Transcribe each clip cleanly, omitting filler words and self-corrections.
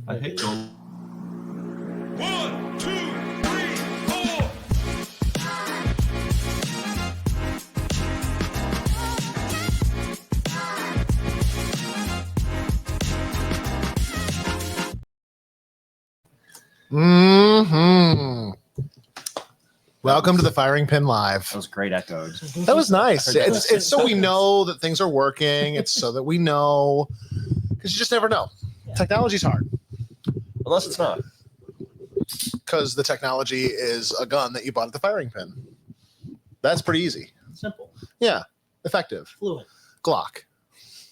I hit gold. 1, 2, 3, 4. Mm-hmm. Welcome to the Firing Pin Live. That was great echoed. That was nice. I heard that. It's so we know that things are working. It's so that we know, because you just never know. Technology's hard Unless it's not. because the technology is a gun that you bought at the firing pin. That's pretty easy. Simple, Yeah, effective. fluent, Glock.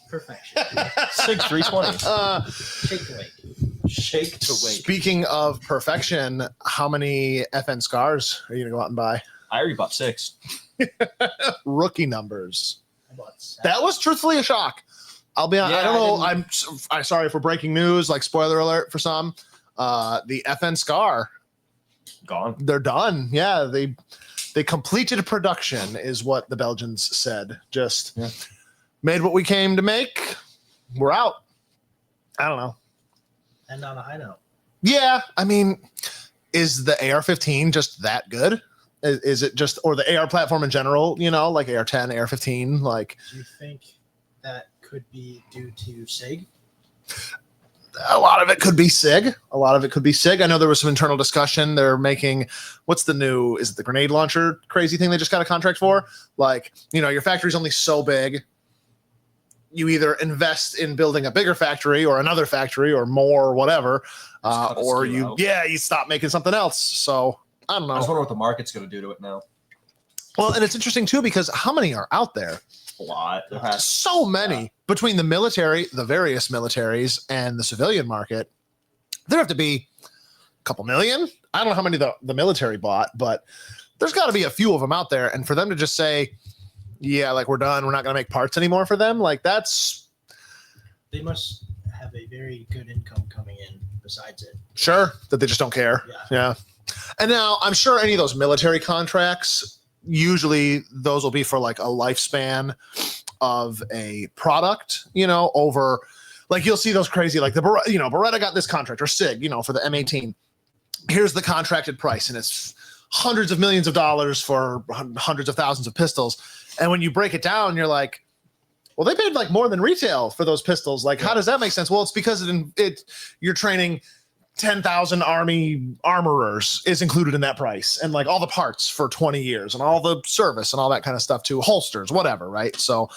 perfection. SIG 320. Shake the weight. Shake to wait. Speaking of perfection, how many FN scars are you gonna go out and buy? I already bought 6. Rookie numbers. I bought 7. That was truthfully a shock. I'll be honest. Yeah, I don't know. I I'm sorry for breaking news. Like spoiler alert for some. The FN Scar, Gone. they're done. Yeah, they completed production, is what the Belgians said. Just made what we came to make. We're out. I don't know. And on a high note. Yeah, I mean, is the AR-15 just that good? Is it just, or the AR platform in general? You know, like AR-10, AR-15, like. Do you think that could be due to SIG? A lot of it could be SIG. A lot of it could be SIG. I know there was some internal discussion. They're making, what's the new, is it the grenade launcher crazy thing they just got a contract for? Like, you know, your factory's only so big. You either invest in building a bigger factory or another factory or more or whatever, cut a or SKU you, out. you stop making something else. So I don't I just know. wonder what the market's going to do to it now. Well, and it's interesting too, because how many are out there? A lot. There has- So many between the military, the various militaries, and the civilian market. There have to be a couple million. I don't know how many the military bought, but there's got to be a few of them out there. And for them to just say, yeah, like we're done, we're not going to make parts anymore for them, like that's They must have a very good income coming in besides it. sure that they just don't care. Yeah. And now I'm sure any of those military contracts, usually those will be for like a lifespan of a product, you know, over like you'll see those crazy, like Beretta got this contract or SIG, you know, for the M18. Here's the contracted price, and it's hundreds of millions of dollars for hundreds of thousands of pistols. And when you break it down, you're like, well, they paid like more than retail for those pistols. Like, how does that make sense? Well, it's because you're training 10,000 Army armorers is included in that price, and like all the parts for 20 years and all the service and all that kind of stuff too, holsters, whatever, right? So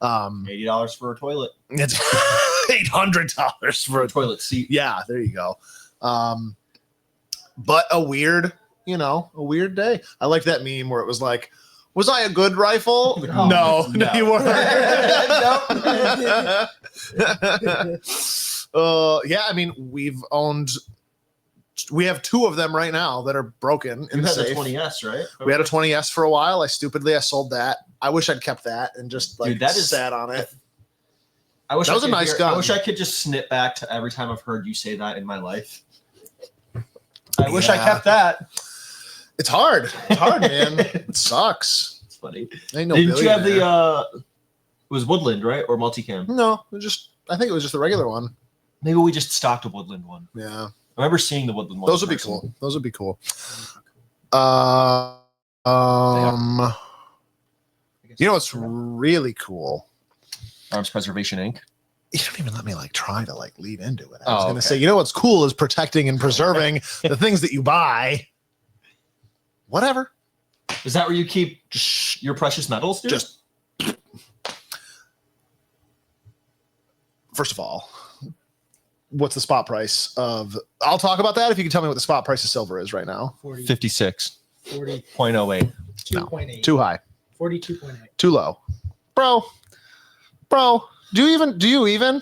$80 for a toilet. it's $800 for A toilet seat. yeah, there you go. But a weird day. I like that meme where it was like, was I a good rifle? No. No, you weren't. Yeah, I mean, we have 2 of them right now that are broken in You the had the safe. 20S, right? We had a 20S for a while. I sold that. I wish I'd kept that and just like Dude, that is- sat on it. I wish That I was a could nice hear- gun. I wish I could just snip back to every time I've heard you say that in my life. I wish I Yeah. kept that. It's hard. It's hard, man. It sucks. It's funny. Ain't no Didn't you have billionaire. it was Woodland, right? Or multicam? No, I think it was just the regular one. Maybe we just stocked a Woodland one. Yeah. I remember seeing the Woodland one. Those in would be person. cool. Those would be cool. You know what's really cool? Arms Preservation Inc. You don't even let me like try to like lead into it. I Oh, was gonna okay. say, you know what's cool is protecting and preserving the things that you buy. Whatever. Is that where you keep your precious metals, dude? Just first of all, what's the spot price of? I'll talk about that if you can tell me what the spot price of silver is right now. 56.08. 42.8. Too high, 42.8. too low, bro. Do you even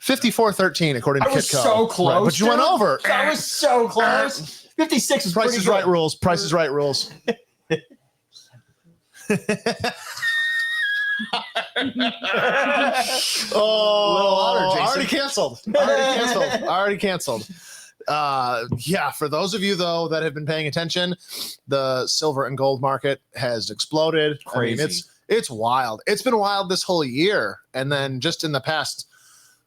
54.13 according to I was Kitco? so close. Right, but you went dude. over. I was so close. 56 is Price pretty is good. right rules. Price is right rules. Oh, Jason. already canceled. Yeah, for those of you though that have been paying attention, the silver and gold market has exploded. I mean, Crazy. it's wild. It's been wild this whole year, and then just in the past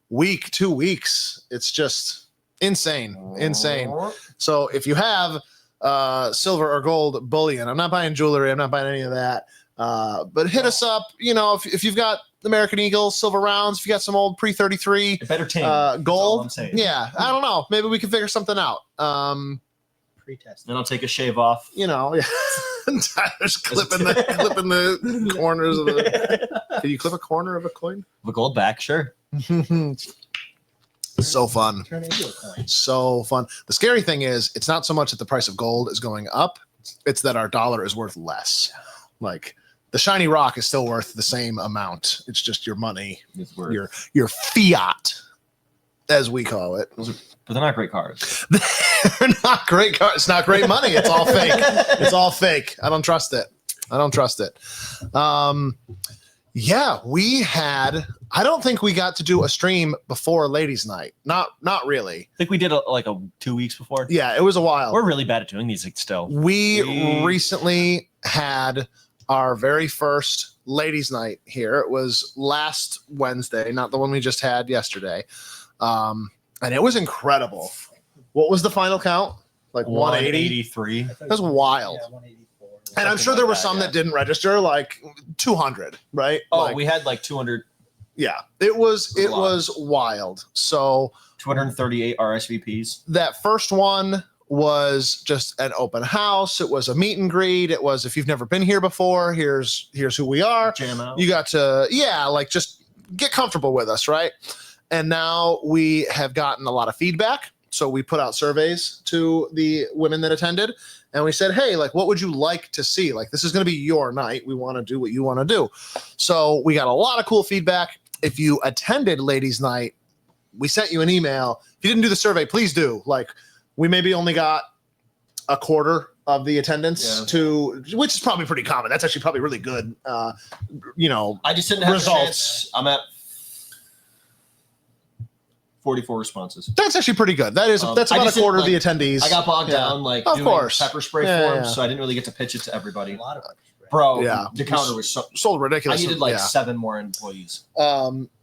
week, 2 weeks, it's just Insane. So if you have silver or gold bullion, I'm not buying jewelry, I'm not buying any of that. But hit us up, if you've got American Eagle, silver rounds, if you got some old pre-33 Better team. That's all gold. I'm saying. Yeah, I don't know. Maybe we can figure something out. Pre-test. Then I'll take a shave off. Tyler's clipping the corners of the. Can you clip a corner of a coin? The gold back, sure. So fun. Turn it into a coin. So fun. The scary thing is, it's not so much that the price of gold is going up, it's that our dollar is worth less. Like the shiny rock is still worth the same amount. It's just your money, It's worth. your fiat, as we call it. But they're not great cars. They're not great cars. It's not great money. It's all fake. It's all fake. I don't trust it. Yeah, we had. I don't think we got to do a stream before Ladies' Night. Not really. I think we did 2 weeks before. Yeah, it was a while. We're really bad at doing these still. We We- recently had our very first Ladies' Night here. It was last Wednesday, not the one we just had yesterday. And it was incredible. What was the final count? Like 180? 183. That was wild. Yeah, 184. And I'm Something sure there like were that, some yeah. that didn't register, like 200, right? Oh, Like, we had 200, yeah, it was It was wild. So 238 RSVPs. that first one was just an open house. It was a meet and greet. It was, if you've never been here before, here's who we are. Jam out. You got to, just get comfortable with us, right? And now we have gotten a lot of feedback. So we put out surveys to the women that attended, and we said, hey, what would you like to see? This is going to be your night. We want to do what you want to do. So we got a lot of cool feedback. If you attended Ladies' Night, we sent you an email. If you didn't do the survey, please do. We maybe only got a quarter of the attendance which is probably pretty common. That's actually probably really good. I just didn't have Results. a chance. I'm at 44 responses. That's actually pretty good. That's I about a just quarter of the didn't, attendees. I got bogged Yeah. down Of doing course. pepper spray Yeah, forms, yeah. so I didn't really get to pitch it to everybody. A lot of pepper spray. Bro, Yeah. the counter was so. Sold I ridiculous. needed Yeah. 7 more employees.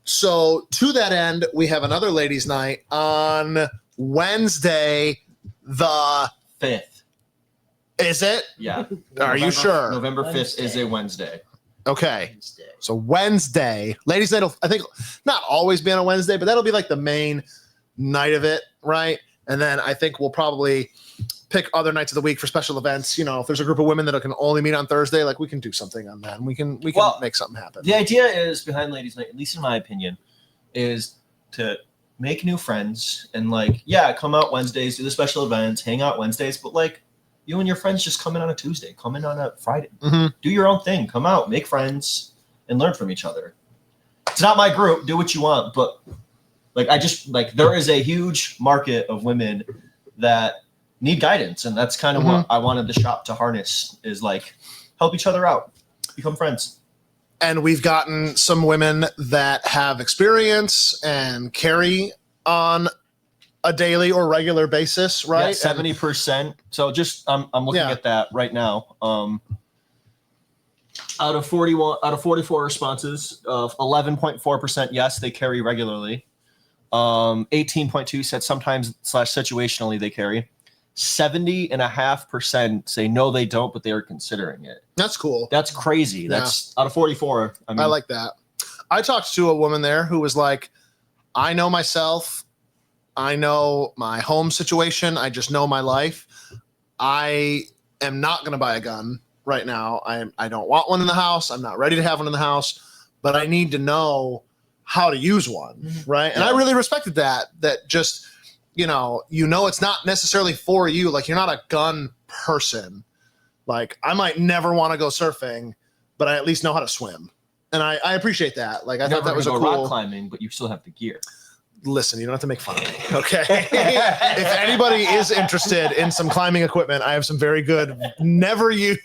So to that end, we have another ladies' night on Wednesday. The 5th. is it? Yeah. Are you sure? November 5th is Wednesday. a Wednesday. Okay. Wednesday. So Wednesday, ladies' night. I think not always be on a Wednesday, but that'll be the main night of it, right? And then I think we'll probably pick other nights of the week for special events. If there's a group of women that can only meet on Thursday, we can do something on that. And we can Well, make something happen. The idea is behind Ladies' Night, at least in my opinion, is to make new friends and come out Wednesdays, do the special events, hang out Wednesdays, but you and your friends just come in on a Tuesday, come in on a Friday, Mhm. do your own thing, come out, make friends, and learn from each other. It's not my group, do what you want, but there is a huge market of women that need guidance, and that's kind of what I wanted the shop to harness is help each other out, become friends. And we've gotten some women that have experience and carry on a daily or regular basis, right? Yeah, 70%. So just I'm looking Yeah. at that right now. Out of 44 responses, of 11.4% yes, they carry regularly. 18.2 said sometimes / situationally they carry. 70.5% say no, they don't, but they are considering it. That's cool. That's crazy. That's out of 44. I mean, I like that. I talked to a woman there who was like, I know myself. I know my home situation. I just know my life. I am not going to buy a gun right now. I don't want one in the house. I'm not ready to have one in the house, but I need to know how to use one. Right. And I Yeah. really respected that just, it's not necessarily for you. You're not a gun person. I might never want to go surfing, but I at least know how to swim. And I appreciate that. I you're thought never that was a gonna go rock cool. climbing, but you still have the gear. Listen, you don't have to make fun of me, okay? If anybody is interested in some climbing equipment, I have some very good, never used.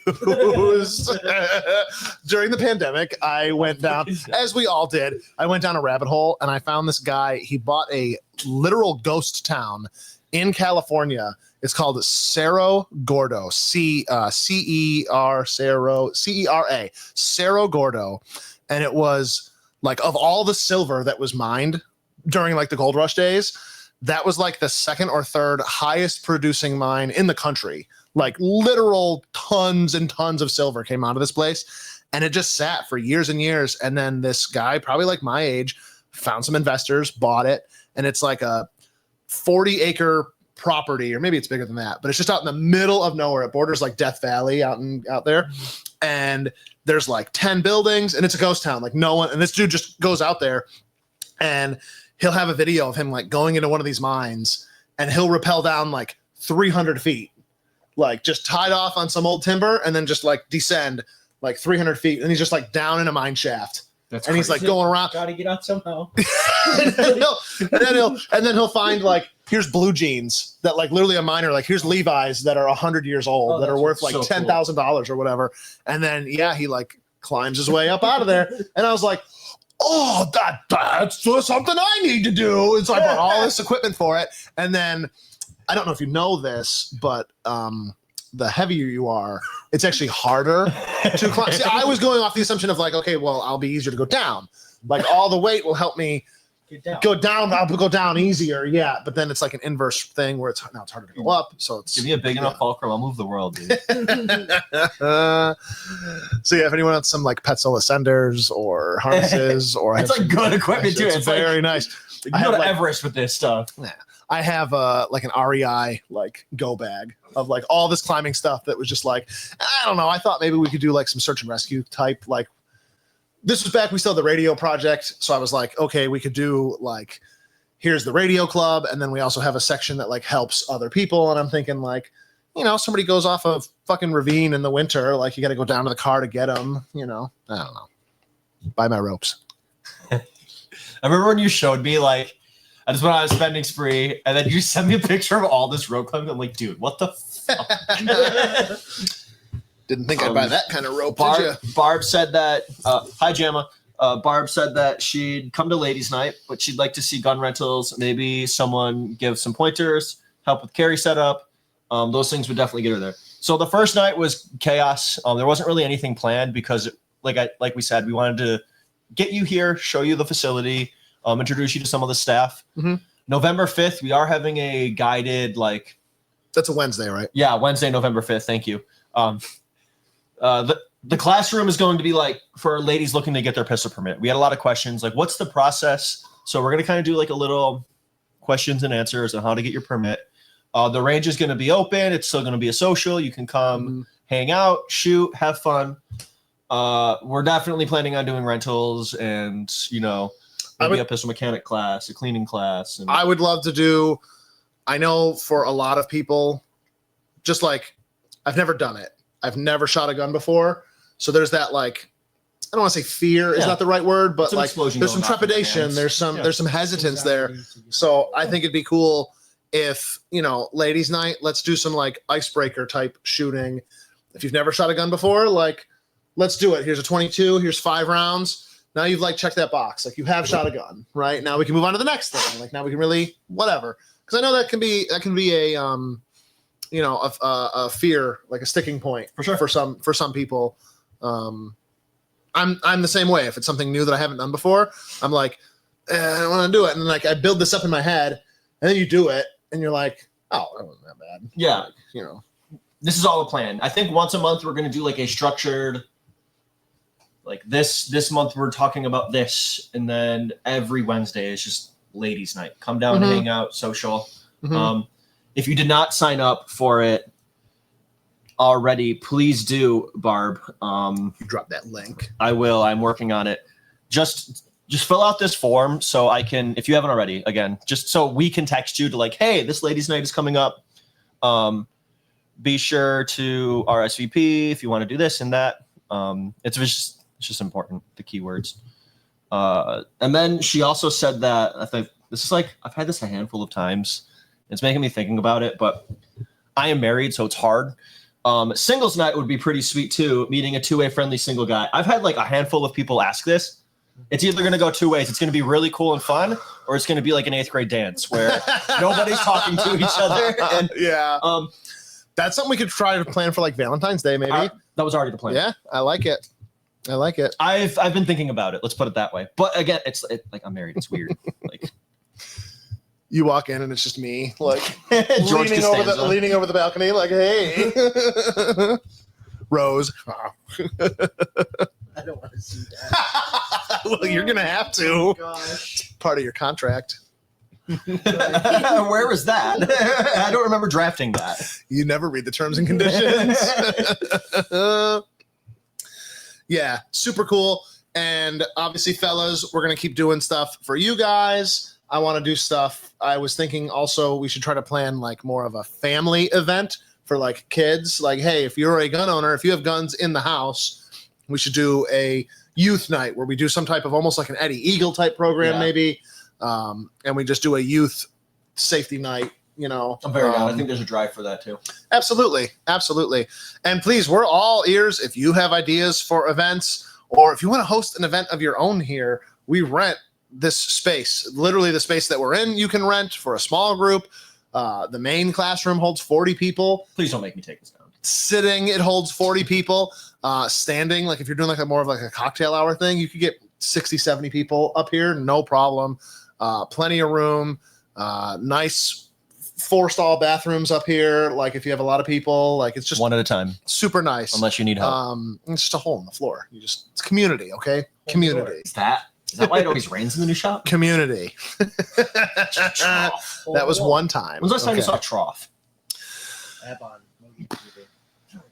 During the pandemic, I went down, as we all did, I went down a rabbit hole and I found this guy. He bought a literal ghost town in California. It's called Cerro Gordo, C-E-R, C-E-R-A, Cerro Gordo. And it was of all the silver that was mined during the gold rush days, that was like the second or third highest producing mine in the country. Like literal tons and tons of silver came out of this place, and it just sat for years and years. And then this guy, probably like my age, found some investors, bought it, and it's like a 40-acre property, or maybe it's bigger than that, but it's just out in the middle of nowhere. It borders like Death Valley out there, and there's like 10 buildings, and it's a ghost town. Like no one, and this dude just goes out there, and he'll have a video of him like going into one of these mines, and he'll rappel down like 300 feet, like just tied off on some old timber, and then just like descend like 300 feet, and he's just like down in a mine shaft. That's And he's like crazy. going around, Gotta get out somehow. and then he'll find like, here's blue jeans that like literally a miner, like here's Levi's that are 100 years old, Oh, that are that's worth like so cool. $10,000 or whatever. And then he like climbs his way up out of there, and I was like, oh, that's something I need to do. And so I bought all this equipment for it. And then I don't know if you know this, but the heavier you are, it's actually harder to climb. See, I was going off the assumption of like, okay, well, I'll be easier to go down. Like all the weight will help me Get down. go down. I'll go down easier. Yeah. But then it's like an inverse thing where it's harder to go up. So it's Give me a big enough fulcrum, I'll move the world, dude. so yeah, if anyone wants some like Petzl ascenders or harnesses or I It's have like some- good equipment too. It's It's very like nice. you I go have, to like- Everest with this stuff. I have like an REI like go bag of like all this climbing stuff that was just like, I don't know. I thought maybe we could do like some search and rescue type. Like this was back, we still had the radio project. So I was like, okay, we could do like, here's the radio club. And then we also have a section that like helps other people. And I'm thinking like, you know, somebody goes off a fucking ravine in the winter. Like you got to go down to the car to get them, you know, I don't know. Buy my ropes. I remember when you showed me like I just went on a spending spree, and then you sent me a picture of all this rope climbing. I'm like, dude, what the fuck? Didn't think I'd buy that kind of rope, did you? Barb said that. Hi, Jamma. Barb said that she'd come to ladies' night, but she'd like to see gun rentals. Maybe someone give some pointers, help with carry setup. Those things would definitely get her there. So the first night was chaos. There wasn't really anything planned because, like we said, we wanted to get you here, show you the facility, introduce you to some of the staff. Mhm. November 5th, we are having a guided That's a Wednesday, right? yeah, Wednesday, November 5th. Thank you. The classroom is going to be like for ladies looking to get their pistol permit. We had a lot of questions like, what's the process? So we're going to kind of do like a little questions and answers on how to get your permit. The range is going to be open. It's still going to be a social. You can come hang out, shoot, have fun. We're definitely planning on doing rentals and, you know, maybe a pistol mechanic class, a cleaning class. And I would love to do, I know for a lot of people, just like I've never done it. I've never shot a gun before. So there's that like, I don't want to say fear is Yeah. not the right word, but Some like explosion there's some going off in your trepidation. hands. There's some Yeah. there's some hesitance there. So I think it'd be cool if, you know, ladies' night, let's do some like icebreaker type shooting. If you've never shot a gun before, like let's do it. Here's a 22, here's 5 rounds. Now you've like checked that box. Like you have shot a gun, right? Now we can move on to the next thing. Like now we can really whatever. Because I know that can be a you know, a fear, like a sticking point For sure. for some people. I'm the same way. If it's something new that I haven't done before, I'm like, I don't want to do it. And then like I build this up in my head, and then you do it, and you're like, oh, that wasn't that bad. yeah, Like, you know, this is all a plan. I think once a month we're going to do like a structured, like this month we're talking about this, and then every Wednesday is just ladies' night. Come down, Mhm. hang out, social. Mhm. If you did not sign up for it already, please do, Barb. you drop that link. I will. I'm working on it. Just fill out this form so I can, if you haven't already, again, just so we can text you to like, hey, this ladies' night is coming up. Be sure to RSVP if you want to do this and that. It's just important, the keywords. And then she also said that I think this is like I've had this a handful of times. It's making me thinking about it, but I am married, so it's hard. Singles night would be pretty sweet too, meeting a two-way friendly single guy. I've had like a handful of people ask this. It's either going to go two ways. It's going to be really cool and fun, or it's going to be like an 8th grade dance where nobody's talking to each other. And yeah, that's something we could try to plan for like Valentine's Day, maybe. that was already the plan. Yeah, I like it. I like it. I've been thinking about it. Let's put it that way. But again, it's like I'm married. It's weird. Like You walk in and it's just me, like George Costanza. leaning over the balcony, like, hey, Rose. I don't want to see that. Well, you're gonna have Oh, to. gosh. Part of your contract. Where was that? I don't remember drafting that. You never read the terms and conditions. Yeah, super cool. And obviously, fellas, we're gonna keep doing stuff for you guys. I want to do stuff. I was thinking also we should try to plan like more of a family event for like kids. Like, hey, if you're a gun owner, if you have guns in the house, we should do a youth night where we do some type of almost like an Eddie Eagle type program, Yeah. maybe. And we just do a youth safety night, you know. I'm very down. I think there's a drive for that too. Absolutely. Absolutely. And please, we're all ears. If you have ideas for events or if you want to host an event of your own here, we rent this space, literally the space that we're in, you can rent for a small group. The main classroom holds 40 people. Please don't make me take this down. Sitting, it holds 40 people. Standing, like if you're doing like a more of like a cocktail hour thing, you could get 60, 70 people up here, no problem. Plenty of room. Nice 4-stall bathrooms up here. Like if you have a lot of people, like it's just One at a time, super nice. unless you need help. It's just a hole in the floor. It's community, okay? Community. Is that why it always rains in the new shop? Community. That was one time. When's the last time you Okay. saw a trough? I have on Mogi TV.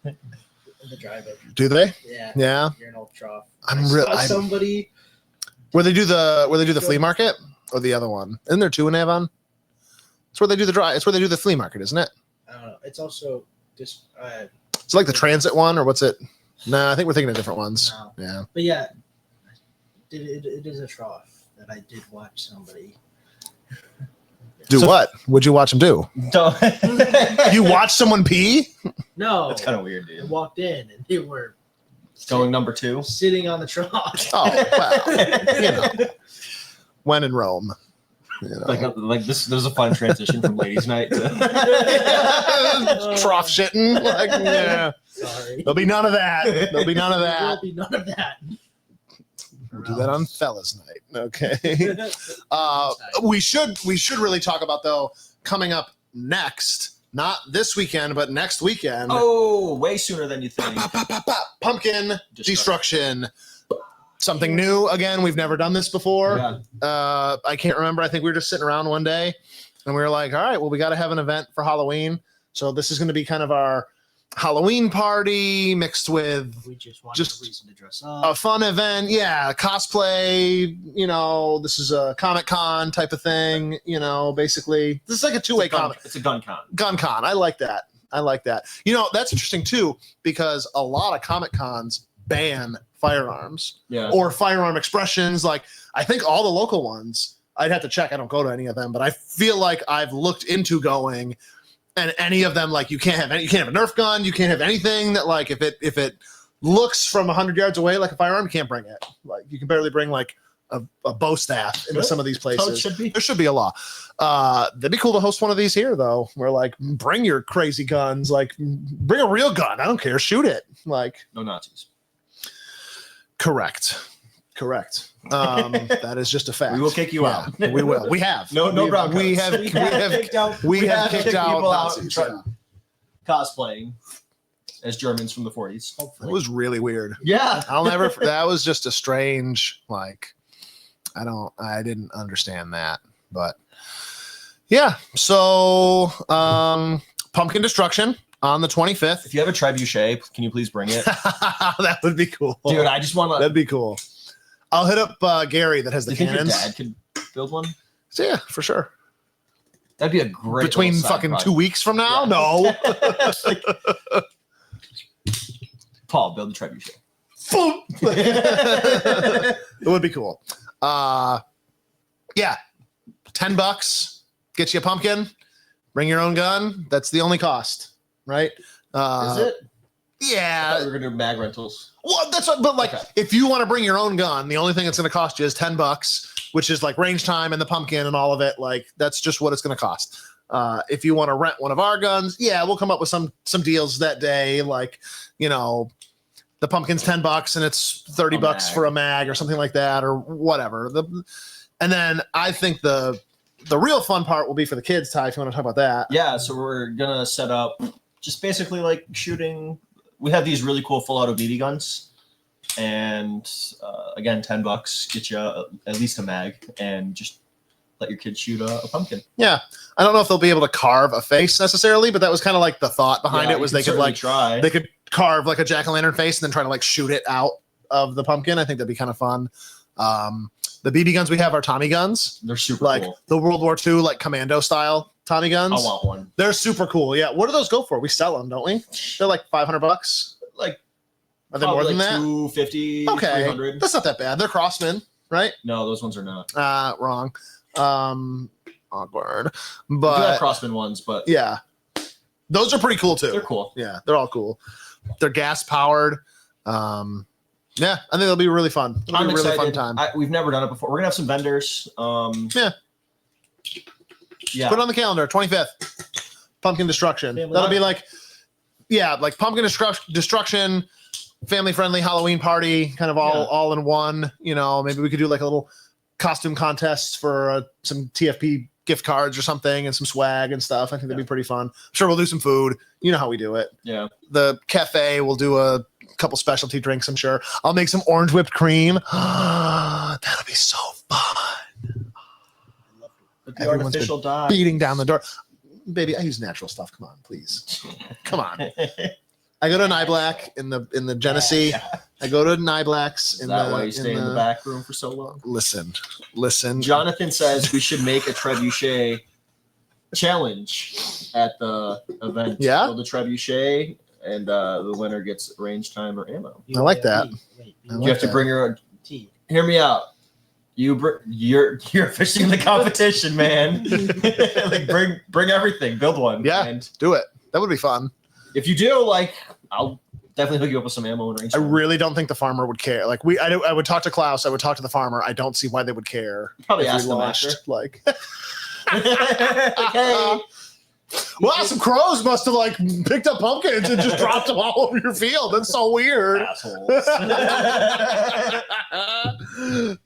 In the drive-in. Do they? Yeah. Yeah. Urinal trough. I'm I real. saw somebody. Where they do the flea market or the other one? Isn't there two in Avon? It's where they do the dry. It's where they do the flea market, isn't it? I don't know. It's also just. It's like the transit one, or what's it? Nah, I think we're thinking of different ones. No. Yeah. But yeah, it is a trough that I did watch somebody. Do So- what? What'd you watch them do? Don't. You watch someone pee? No, That's kind of weird, I dude. walked in and they were Going number 2. sitting on the trough. Oh, well, you know. When in Rome. You know. Like this. There's a fun transition from ladies' night to Trough shitting. Like, yeah. Sorry. There'll be none of that. There'll be none of There that. will be none of that. We'll do that on fellas night. Okay. We should really talk about though coming up next, not this weekend, but next weekend. Oh, way sooner than you think. Pumpkin destruction. Something new again. We've never done this before. Yeah. I can't remember. I think we were just sitting around one day and we were like, all right, well, we got to have an event for Halloween. So this is going to be kind of our Halloween party mixed with We just wanted Just a reason to dress a up. fun event. Yeah. Cosplay, you know, this is a Comic-Con type of thing, you know, basically this is like a two-way comic. It's a gun con. Gun con. I like that. You know, that's interesting too, because a lot of Comic Cons ban firearms Yeah. or firearm expressions. Like I think all the local ones, I'd have to check. I don't go to any of them, but I feel like I've looked into going, and any of them, like you can't have a Nerf gun. You can't have anything that like if it looks from 100 yards away like a firearm, you can't bring it. Like you can barely bring like a bow staff into Good. some of these That's how it places. should be. There should be a law. That'd be cool to host one of these here, though. Where like, bring your crazy guns. Like, bring a real gun. I don't care. Shoot it. Like, No Nazis. correct. That is just a fact. We will kick you out. We will. We have. No brown We coats. have. kicked out. We have kicked out people Nazis, yeah. cosplaying as Germans from the 40s. It Hopefully. was really weird. Yeah. I'll never. That was just a strange. Like, I didn't understand that, but yeah. So, pumpkin destruction on the 25th. If you have a trebuchet, can you please bring it? That would be cool, Dude, I just want to. That'd be cool. I'll hit up Gary that has Do the you think your cannons. dad could build one? So, yeah, for sure. That'd be a great Between little side fucking project. 2 weeks from now, Yeah. no. Paul, build the trebuchet. It would be cool. Yeah, $10. Get you a pumpkin. Bring your own gun. That's the only cost, right? Is it? I Yeah. thought we were gonna do mag rentals. Well, that's what. But like, Okay. if you want to bring your own gun, the only thing it's going to cost you is $10, which is like range time and the pumpkin and all of it. Like, that's just what it's going to cost. If you want to rent one of our guns, yeah, we'll come up with some deals that day. Like, you know, the pumpkin's $10 and it's $30 mag. for a mag or something like that or whatever. And then I think the the real fun part will be for the kids, Ty, if you want to talk about that. Yeah, so we're gonna set up just basically like shooting. We have these really cool full auto BB guns, and again, $10 get you at least a mag, and just let your kids shoot a pumpkin. Yeah. I don't know if they'll be able to carve a face necessarily, but that was kind of like the thought behind Yeah, it was you they could certainly like try. they could carve like a jack-o'-lantern face and then try to like shoot it out of the pumpkin. I think that'd be kind of fun. The BB guns we have are Tommy guns, They're super like cool. the World War II like commando style Tommy guns. I want one. They're super cool. Yeah. What do those go for? We sell them, don't we? They're like $500. Like, Are they more than that? 250, Okay. 300. That's not that bad. They're Crossmen, right? No, those ones are not. Wrong. Awkward. We do have But Crossman ones, but yeah, those are pretty cool too. they're cool. Yeah, they're all cool. They're gas powered. Yeah, I think it'll be really fun. It'll I'm be a really excited. fun time. We've never done it before. We're gonna have some vendors. Yeah. Yeah. Put it on the calendar, 25th. Pumpkin Destruction. Family That'll be fun. like, yeah, like Pumpkin Destruction, family friendly Halloween party, kind of all in one. You know, maybe we could do like a little costume contest for some TFP gift cards or something and some swag and stuff. I think that'd be pretty fun. Sure, we'll do some food. You know how we do it. Yeah. The cafe will do a couple specialty drinks, I'm sure. I'll make some orange whipped cream. That'll be so fun. But the Everyone's artificial dye. Beating down the door. Baby, I use natural stuff. Come on, please. Come on. I go to Niblack in the Genesee. I go to Niblack's Is in that the why you stay in the back room for so long? Listen. Jonathan says we should make a trebuchet challenge at the event. Yeah? Build a trebuchet, and the winner gets range time or ammo. I like that. You have to bring your. T. Hear me out. You're officially in the competition, man. Like bring everything. Build one. Yeah. And Do it. That would be fun. if you do, like, I'll definitely hook you up with some ammo and range. I time. really don't think the farmer would care. Like I would talk to Klaus. I would talk to the farmer. I don't see why they would care. Probably if we ask them after. Like, Okay. wow, some crows must have like picked up pumpkins and just dropped them all over your field. That's so weird. Assholes.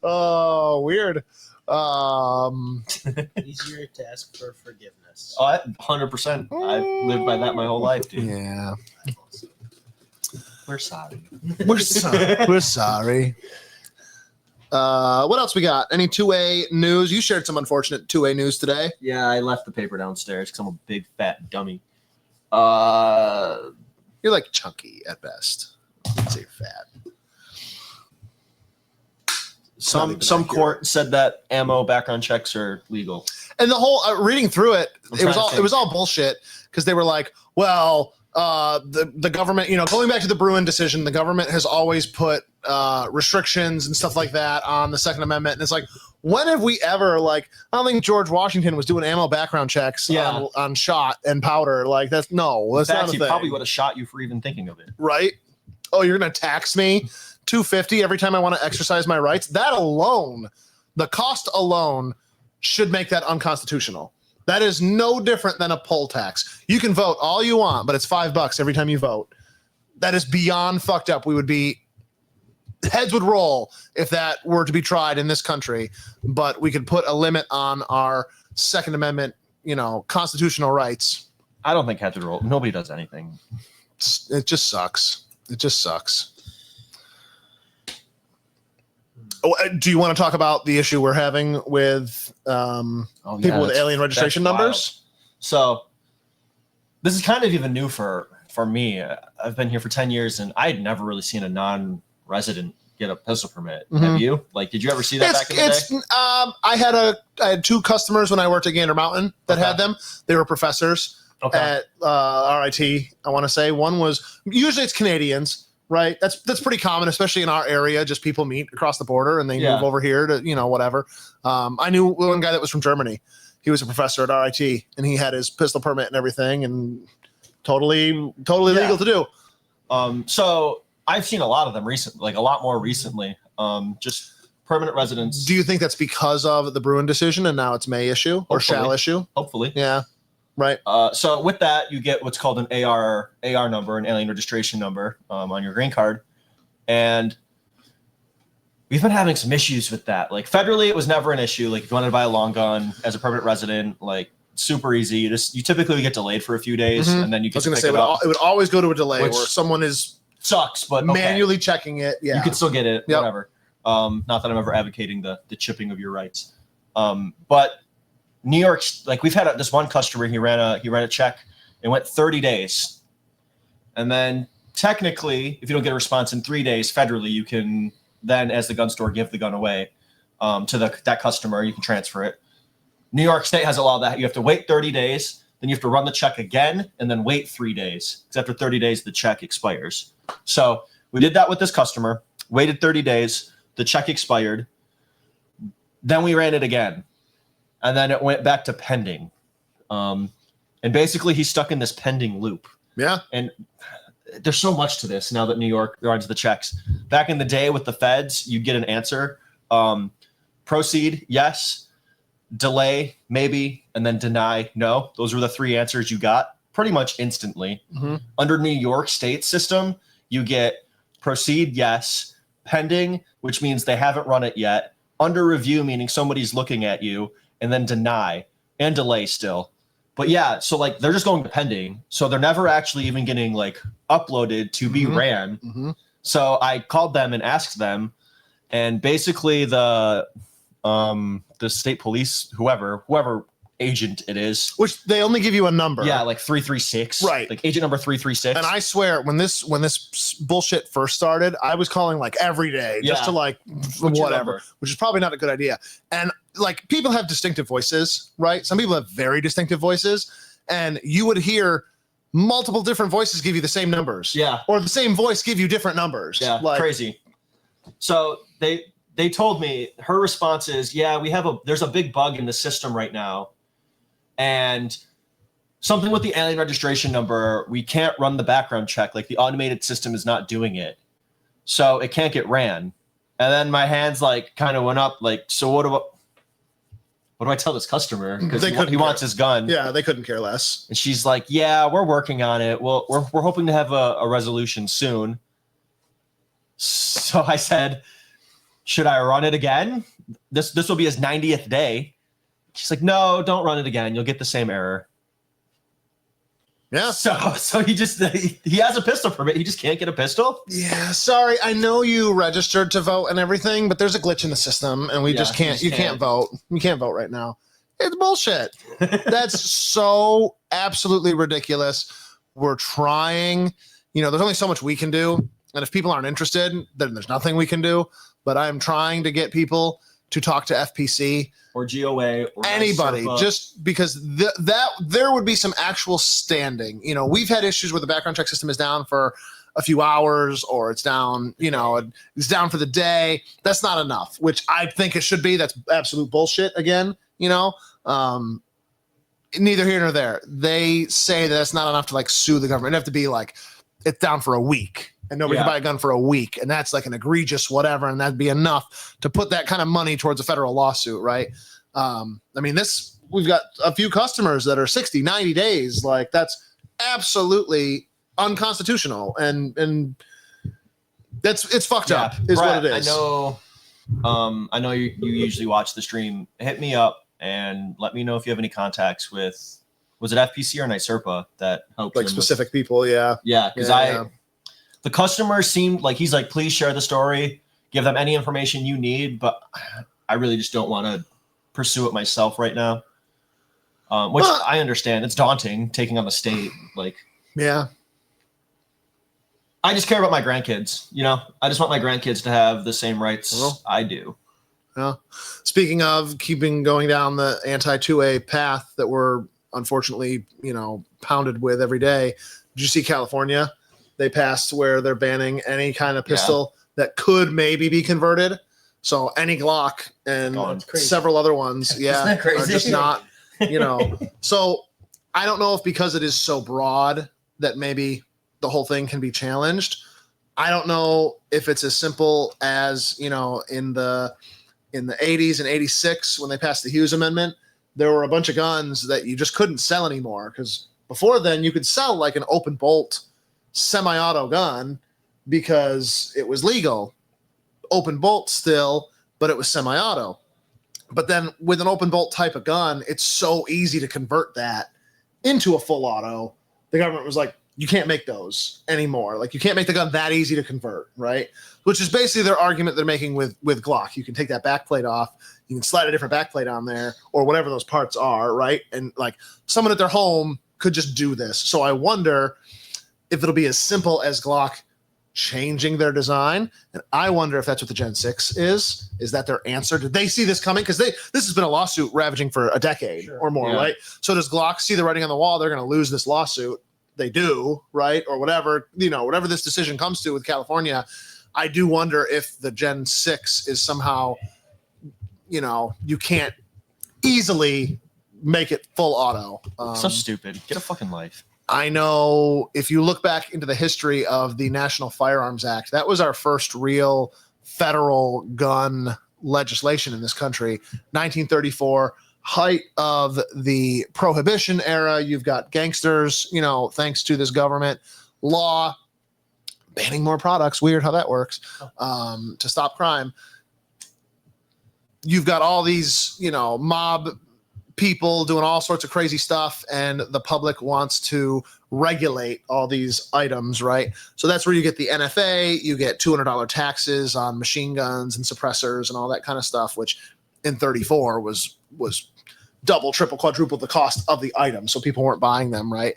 Oh, weird. Easier to ask for forgiveness. Oh, 100%. I've lived by that my whole life, dude. Yeah. We're sorry. We're sorry. We're sorry. What else we got? Any 2A news? You shared some unfortunate 2A news today. Yeah, I left the paper downstairs because I'm a big fat dummy. Uh, You're like chunky at best. I'd say you're fat. Not even some accurate. court said that ammo background checks are legal. And the whole reading through it, I'm it was trying to all think. it was all bullshit because they were like, well, the government, you know, going back to the Bruin decision, the government has always put restrictions and stuff like that on the Second Amendment, and it's like, when have we ever like? I don't think George Washington was doing ammo background checks Yeah. on shot and powder. Like that's In not fact, a he thing, probably would have shot you for even thinking of it. right? Oh, you're gonna tax me $250 every time I want to exercise my rights? That alone, the cost alone, should make that unconstitutional. That is no different than a poll tax. You can vote all you want, but it's $5 every time you vote. That is beyond fucked up. Heads would roll if that were to be tried in this country, but we could put a limit on our Second Amendment, you know, constitutional rights. I don't think had to roll. Nobody does anything. It just sucks. It just sucks. Oh, do you want to talk about the issue we're having with Oh, people with that's- alien registration that's numbers? wild. So this is kind of even new for me. I've been here for 10 years and I had never really seen a non-resident get a pistol permit. Mhm. Have you? Like, did you ever see that back in the day? I had two customers when I worked at Gander Mountain that Okay. had them. They were professors Okay. at RIT. I want to say one was usually it's Canadians, right? That's pretty common, especially in our area. Just people meet across the border and they Yeah. move over here to whatever. I knew one guy that was from Germany. He was a professor at RIT and he had his pistol permit and everything, and totally Yeah. legal to do. So I've seen a lot of them recently, like a lot more recently. Just permanent residents. Do you think that's because of the Bruin decision and now it's may issue or Hopefully. shall issue? Hopefully. Yeah, right. So with that, you get what's called an AR number, an alien registration number, on your green card, and we've been having some issues with that. Like federally, it was never an issue. Like if you wanted to buy a long gun as a permanent resident, like super easy. You typically get delayed for a few days, Mhm. and then you I get was to going to pick say, it up. it would always go to a delay Which where someone is Sucks, but okay. manually checking it. Yeah. You can still get it, Yep. whatever. Not that I'm ever advocating the chipping of your rights. But New York, like we've had this one customer, he ran a check. It went 30 days. And then technically, if you don't get a response in 3 days federally, you can then, as the gun store, give the gun away to that customer. You can transfer it. New York State has a law that you have to wait 30 days, then you have to run the check again, and then wait 3 days. Because after 30 days, the check expires. So we did that with this customer, waited 30 days, the check expired. Then we ran it again. And then it went back to pending. And basically, he's stuck in this pending loop. Yeah. And there's so much to this now that New York runs the checks. Back in the day with the feds, you'd get an answer. Proceed, yes. Delay, maybe. And then deny, no. Those were the 3 answers you got pretty much instantly. Mm-hmm. Under New York State system, you get proceed, yes. Pending, which means they haven't run it yet. Under review, meaning somebody's looking at you. And then deny and delay still. But yeah, so like they're just going to pending. So they're never actually even getting like uploaded to be ran. Mm-hmm. So I called them and asked them, and basically the state police, whoever agent it is, Which they only give you a number. yeah, like 336, Right. Like agent number 336. And I swear, when this bullshit first started, I was calling like every day just Yeah. to like What's your whatever, number? which is probably not a good idea. And like people have distinctive voices, right? Some people have very distinctive voices, and you would hear multiple different voices give you the same numbers. Yeah. Or the same voice give you different numbers. Yeah, Like, crazy. So they told me, her response is, yeah, there's a big bug in the system right now. And something with the alien registration number, we can't run the background check. Like the automated system is not doing it. So it can't get ran. And then my hands like kind of went up like, so what do I tell this customer? Because They couldn't he wants care. his gun. Yeah, they couldn't care less. And she's like, yeah, we're working on it. Well, we're hoping to have a resolution soon. So I said, should I run it again? This will be his 90th day. She's like, no, don't run it again. You'll get the same error. Yeah. So he has a pistol permit. He just can't get a pistol. Yeah, sorry. I know you registered to vote and everything, but there's a glitch in the system, and we Yeah, just can't. You can't can't. vote. You can't vote right now. It's bullshit. That's so absolutely ridiculous. We're trying. There's only so much we can do, and if people aren't interested, then there's nothing we can do. But I'm trying to get people to talk to FPC, Or GOA, or anybody, NYSERPA. just because that there would be some actual standing. We've had issues where the background check system is down for a few hours, or it's down, it's down for the day. That's not enough, which I think it should be. That's absolute bullshit again, neither here nor there. They say that it's not enough to like sue the government. It'd have to be like it's down for a week and nobody can Yeah. buy a gun for a week. And that's like an egregious whatever. And that'd be enough to put that kind of money towards a federal lawsuit, right? We've got a few customers that are 60, 90 days. Like that's absolutely unconstitutional. And it's fucked up is Brett, what it is. I know you usually watch the stream. Hit me up and let me know if you have any contacts with, was it FPC or NYSERPA that helped Like him with- specific people. Yeah. Yeah, because Yeah. the customer seemed like he's like, please share the story, give them any information you need, but I really just don't want to pursue it myself right now. Which Well- I understand. It's daunting taking on the state. Like, Yeah. I just care about my grandkids. I just want my grandkids to have the same rights Well. I do. Yeah. Speaking of going down the anti-2A path that we're unfortunately, pounded with every day. Did you see California? They passed where they're banning any kind of pistol that could maybe be converted. So any Glock and Oh, it's crazy. several other ones, yeah, that crazy? are just not, So I don't know if because it is so broad that maybe the whole thing can be challenged. I don't know if it's as simple as, in the 80s and 86 when they passed the Hughes Amendment, there were a bunch of guns that you just couldn't sell anymore because before then you could sell like an open bolt semi-auto gun because it was legal. open bolt still, but it was semi-auto. But then with an open bolt type of gun, it's so easy to convert that into a full auto. The government was like, you can't make those anymore. Like, you can't make the gun that easy to convert, right? Which is basically their argument they're making with Glock. You can take that backplate off, you can slide a different backplate on there, or whatever those parts are, right? And like someone at their home could just do this. So I wonder if it'll be as simple as Glock changing their design. And I wonder if that's what the Gen 6 is. Is that their answer? Did they see this coming? Because this has been a lawsuit ravaging for a decade or more, Yeah. right? So does Glock see the writing on the wall? They're going to lose this lawsuit. They do, right? Or whatever, whatever this decision comes to with California. I do wonder if the Gen 6 is somehow, you can't easily make it full auto. So stupid. Get a fucking life. I know if you look back into the history of the National Firearms Act, that was our first real federal gun legislation in this country. 1934, height of the Prohibition era. You've got gangsters, thanks to this government law banning more products. Weird how that works, to stop crime. You've got all these, mob people doing all sorts of crazy stuff, and the public wants to regulate all these items, right? So that's where you get the NFA, you get $200 taxes on machine guns and suppressors and all that kind of stuff, which in 34 was double, triple, quadruple the cost of the item. So people weren't buying them, right?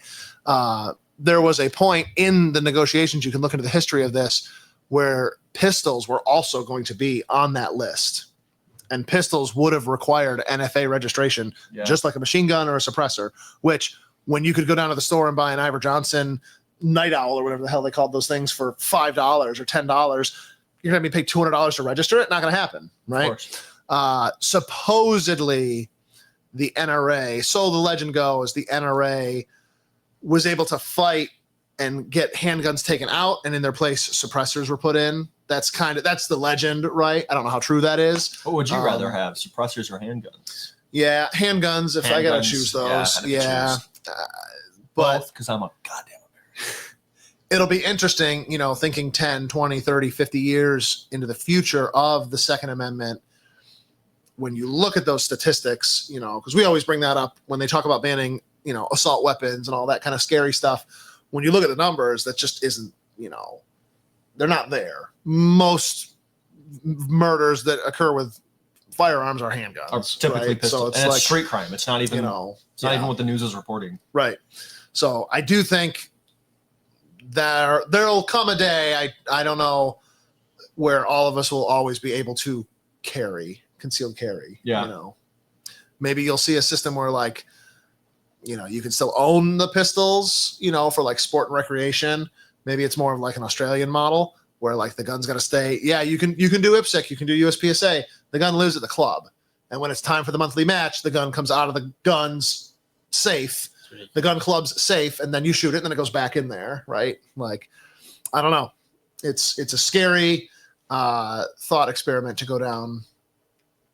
There was a point in the negotiations, you can look into the history of this, where pistols were also going to be on that list. And pistols would have required NFA registration, just like a machine gun or a suppressor, which when you could go down to the store and buy an Ivor Johnson Night Owl or whatever the hell they called those things for $5 or $10, you're going to be paid $200 to register it. Not going to happen, right? Supposedly the NRA, so the legend goes, the NRA was able to fight and get handguns taken out, and in their place suppressors were put in. That's the legend, right? I don't know how true that is. What would you rather have, suppressors or handguns? Yeah, handguns. If I gotta Handguns, choose yeah, those, if I had to choose. But Because I'm a goddamn American. it'll be interesting, thinking 10, 20, 30, 50 years into the future of the Second Amendment. When you look at those statistics, because we always bring that up when they talk about banning, assault weapons and all that kind of scary stuff. When you look at the numbers, that just isn't, they're not there. Most murders that occur with firearms are handguns. Are typically right? pistols. So it's and like, it's street crime. It's not even, it's not even what the news is reporting. Right. So I do think there'll come a day, I don't know, where all of us will always be able to concealed carry. Yeah. Maybe you'll see a system where you can still own the pistols, for like sport and recreation. Maybe it's more of like an Australian model where like the gun's got to stay. Yeah, you can do IPSC, you can do USPSA. The gun lives at the club. And when it's time for the monthly match, the gun comes out of the gun's safe, the gun club's safe, and then you shoot it and then it goes back in there, right? Like, I don't know. It's a scary thought experiment to go down,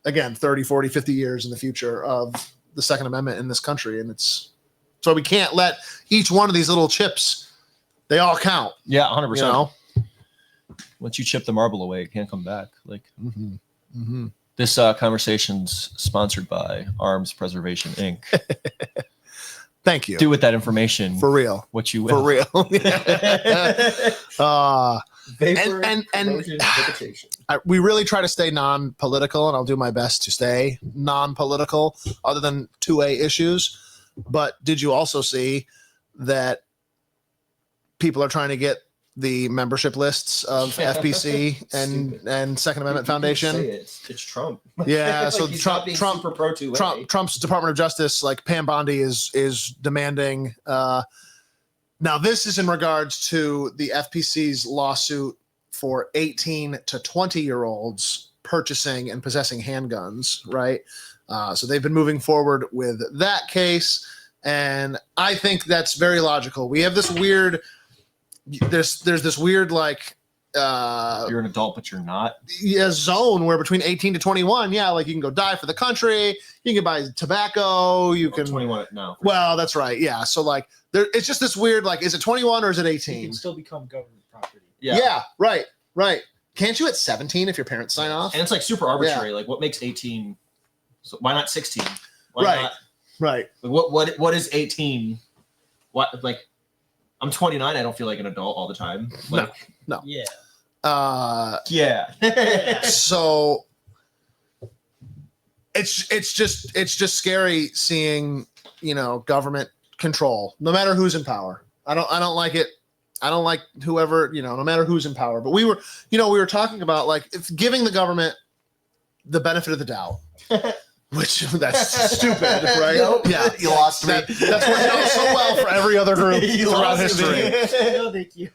again, 30, 40, 50 years in the future of the Second Amendment in this country. And so we can't let each one of these little chips, they all count. Yeah, 100%. Once you chip the marble away, it can't come back. Like, this conversation's sponsored by Arms Preservation Inc. Thank you. Do with that information For real. what you will. For real. Vapor And- corrosion vegetation. We really try to stay non-political, and I'll do my best to stay non-political other than 2A issues. But did you also see that people are trying to get the membership lists of FPC and Second Amendment Foundation? It's Trump. Yeah, so He's not being super pro 2A. Trump's Department of Justice, like Pam Bondi, is demanding. Now, this is in regards to the FPC's lawsuit for 18 to 20-year-olds purchasing and possessing handguns, right? So they've been moving forward with that case, and I think that's very logical. We have this weird, there's this weird like You're an adult, but you're not. zone where between 18 to 21, like you can go die for the country, you can buy tobacco, you can 21 now. Well, that's right. Yeah. So like it's just this weird, like, is it 21 or is it It 18? can still become government property. Yeah. Right. Can't you at 17 if your parents sign off? And it's like super arbitrary. Like, what makes 18? So why not 16? Why Right. not? Right. Like, what is 18? What, like, I'm 29. I don't feel like an adult all the time. Like, Yeah. yeah. So it's just scary seeing, government control, no matter who's in power. I don't like it. I don't like whoever, no matter who's in power. But we were talking about like it's giving the government the benefit of the doubt. Which that's stupid, right? Nope. Yeah, You lost me. That's worked out so well for every other group You throughout lost me. history. No, thank you.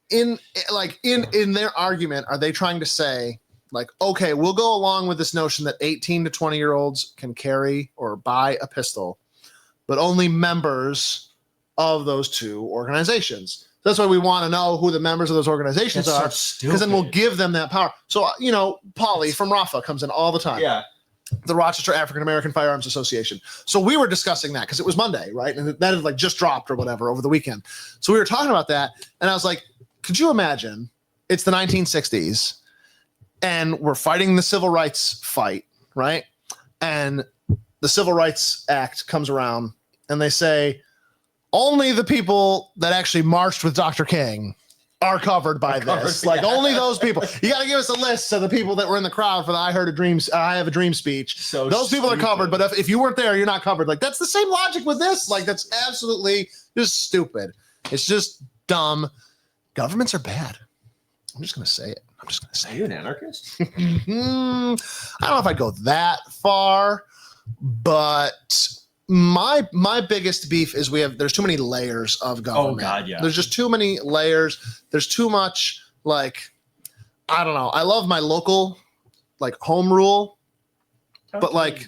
In their argument, are they trying to say like, okay, we'll go along with this notion that 18 to 20-year-olds can carry or buy a pistol, but only members of those two organizations. That's why we want to know who the members of those organizations That's so are, stupid. because then we'll give them that power. So, Polly from Rafa comes in all the time. Yeah. The Rochester African American Firearms Association. So we were discussing that because it was Monday, right? And that had like just dropped or whatever over the weekend. So we were talking about that, and I was like, could you imagine? It's the 1960s, and we're fighting the civil rights fight, right? And the Civil Rights Act comes around, and they say only the people that actually marched with Dr. King are covered by this. Like only those people. You got to give us a list of the people that were in the crowd for the I Have a Dream speech. So Those people are stupid. covered, but if you weren't there, you're not covered. Like that's the same logic with this. Like that's absolutely just stupid. It's just dumb. Governments are bad. I'm just gonna say it. Are you an anarchist? I don't know if I'd go that far, but my biggest beef is there's too many layers of government. Oh, God, yeah. There's just too many layers. There's too much like I don't know. I love my local like home rule, but like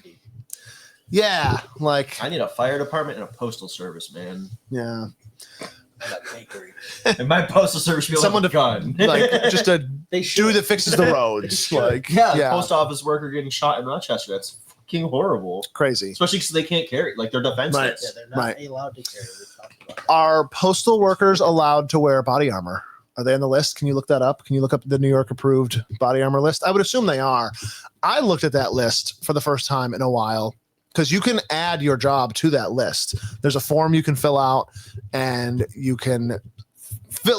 yeah, like I need a fire department and a postal service, man. yeah. That bakery. And my postal service should be Someone like to- a gun. Like just a They dude should. that fixes the roads. Like yeah, the yeah, post office worker getting shot in Rochester. That's fucking horrible. crazy. Especially because they can't carry. Like, they're defenseless. Yeah, they're not Right. allowed to carry. We talked about that. Are postal workers allowed to wear body armor? Are they on the list? Can you look that up? Can you look up the New York approved body armor list? I would assume they are. I looked at that list for the first time in a while because you can add your job to that list. There's a form you can fill out and you can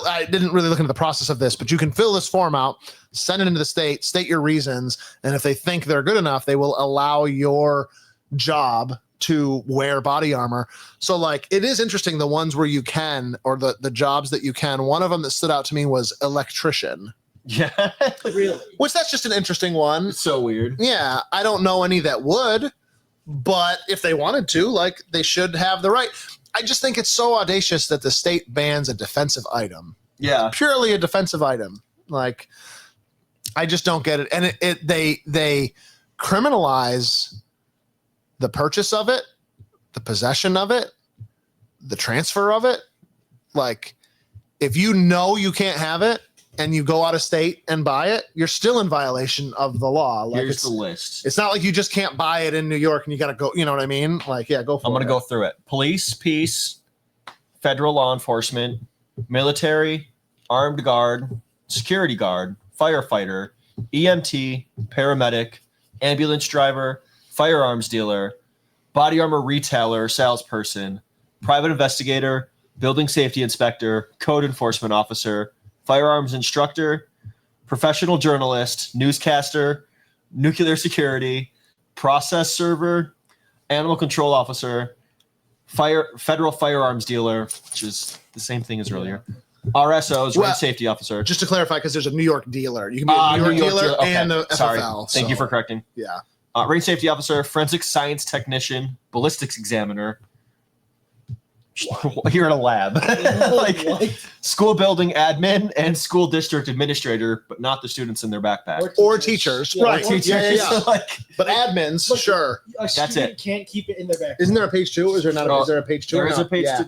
I didn't really look into the process of this, but you can fill this form out, send it into the state your reasons, and if they think they're good enough, they will allow your job to wear body armor. So like it is interesting the ones where you can, or the jobs that you can. One of them that stood out to me was electrician, Yeah. Really? which that's just an interesting one. It's so weird. Yeah, I don't know any that would, but if they wanted to, like they should have the right. I just think it's so audacious that the state bans a defensive item, Yeah. purely a defensive item. Like I just don't get it. And they criminalize the purchase of it, the possession of it, the transfer of it. Like if you know you can't have it and you go out of state and buy it, you're still in violation of the law. Like Here's the list. it's not like you just can't buy it in New York and you got to go, you know what I mean? Like, yeah, go for it. I'm going to go through it. Police, peace, federal law enforcement, military, armed guard, security guard, firefighter, EMT, paramedic, ambulance driver, firearms dealer, body armor retailer, salesperson, private investigator, building safety inspector, code enforcement officer, firearms instructor, professional journalist, newscaster, nuclear security, process server, animal control officer, federal firearms dealer, which is the same thing as earlier, RSOs, Well, range safety officer. Just to clarify, because there's a New York dealer. You can be a New York dealer okay. and a Sorry. FFL. Thank you so, for correcting. yeah. Range safety officer, forensic science technician, ballistics examiner. You're in a lab. Like What? school building admin and school district administrator, but not the students in their backpack. Or teachers. Yeah, Right. or Yeah, yeah, yeah. Like, But admins, Look, sure. A That's student it. Can't keep it in their back. Isn't there a page 2? Is there not? Oh, Is there a page 2? there or is a not? page Yeah.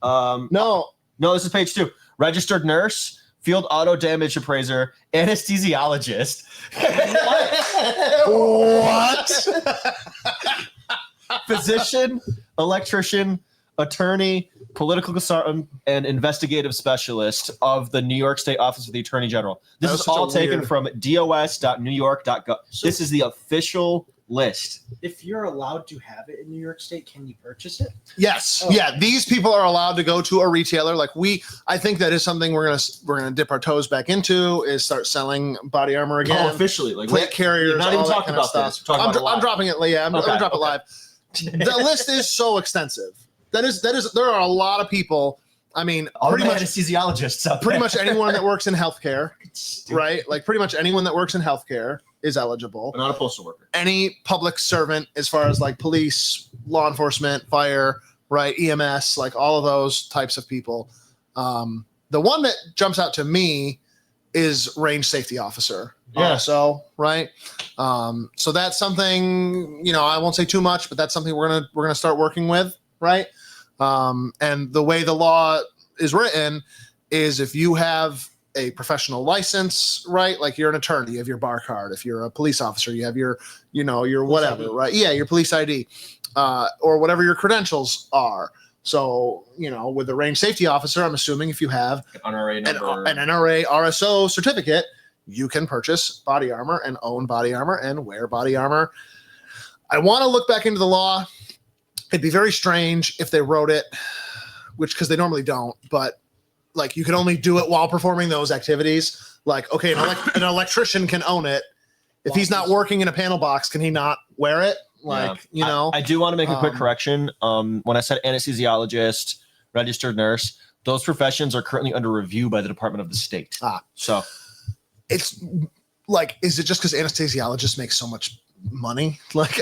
2. No. No, this is page 2. Registered nurse, field auto damage appraiser, anesthesiologist. What? Physician, electrician, attorney, political consultant and investigative specialist of the New York State Office of the Attorney General. This That was is such a all taken weird- from dos.newyork.gov. So- This is the official list. If you're allowed to have it in New York State, can you purchase it? Yes. Oh. Yeah. These people are allowed to go to a retailer. Like I think that is something we're gonna dip our toes back into is start selling body armor again. Oh, officially. Like, Plate carriers. you're not even all that talking kind of about stuff. this. We're talking about it live. I'm dropping it. Yeah. I'm Okay, gonna drop it okay. live. The list is so extensive. That is. There are a lot of people. I mean, all pretty the much anesthesiologists out pretty there. much anyone that works in healthcare, Stupid. right? Like pretty much anyone that works in healthcare is eligible. I'm not a postal worker. Any public servant, as far as like police, law enforcement, fire, right, EMS, like all of those types of people. The one that jumps out to me is range safety officer. Yeah. So right. So that's something, I won't say too much, but that's something we're gonna start working with, right? And the way the law is written is if you have a professional license, right? Like you're an attorney, you have your bar card. If you're a police officer, you have your whatever, ID. right? Yeah, your police ID, or whatever your credentials are. So, with the range safety officer, I'm assuming if you have NRA an number. NRA RSO certificate, you can purchase body armor and own body armor and wear body armor. I want to look back into the law. It'd be very strange if they wrote it, because they normally don't, but like you can only do it while performing those activities. Like, okay, an electrician can own it. If he's not working in a panel box, can he not wear it? Like, I do want to make a quick Um, correction. When I said anesthesiologist, registered nurse, those professions are currently under review by the Department of the State. So it's like, is it just because anesthesiologists make so much money? Like,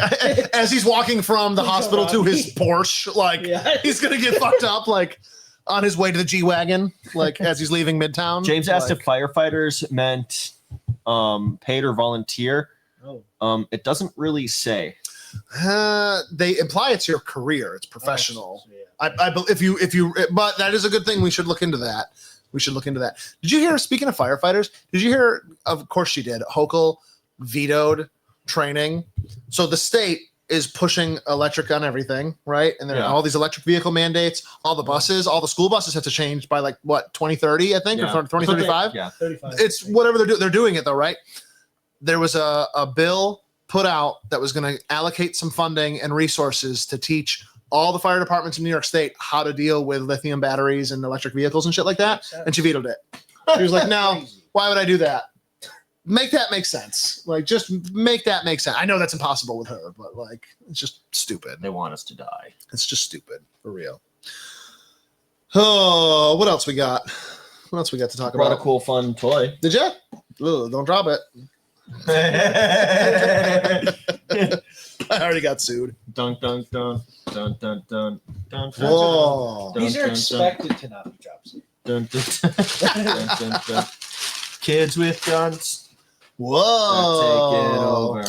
as he's walking from the He's hospital to around his me. Porsche, like Yeah. he's gonna get fucked up, like on his way to the G-Wagon, like as he's leaving Midtown. James asked like, if firefighters meant paid or volunteer. Oh. It doesn't really say. they imply it's your career, it's professional. So, yeah. If you, but that is a good thing. We should look into that. Did you hear? Speaking of firefighters, did you hear? Of course, she did. Hochul vetoed training, so the state is pushing electric on everything, right? And there are Yeah. all these electric vehicle mandates. All the buses, all the school buses have to change by like what 2030, I think, Yeah. or 2035. Yeah. 35. It's whatever they're doing. They're doing it though, right? There was a bill put out that was going to allocate some funding and resources to teach all the fire departments in New York State how to deal with lithium batteries and electric vehicles and shit like that. And she vetoed it. She was like, "No, Crazy. why would I do that? Make that make sense. Like, just make that make sense." I know that's impossible with her, but like, it's just stupid. They want us to die. It's just stupid for real. Oh, what else we got? What else we got to talk Brought a about? cool, fun toy. Did you? Ugh, don't drop it. I already got sued. Dun dun dun dun dun dun dun. Whoa. Dun, These are dun, expected to not be drops. Dun, dun, dun, dun, dun. Kids with guns. Whoa. Take it over.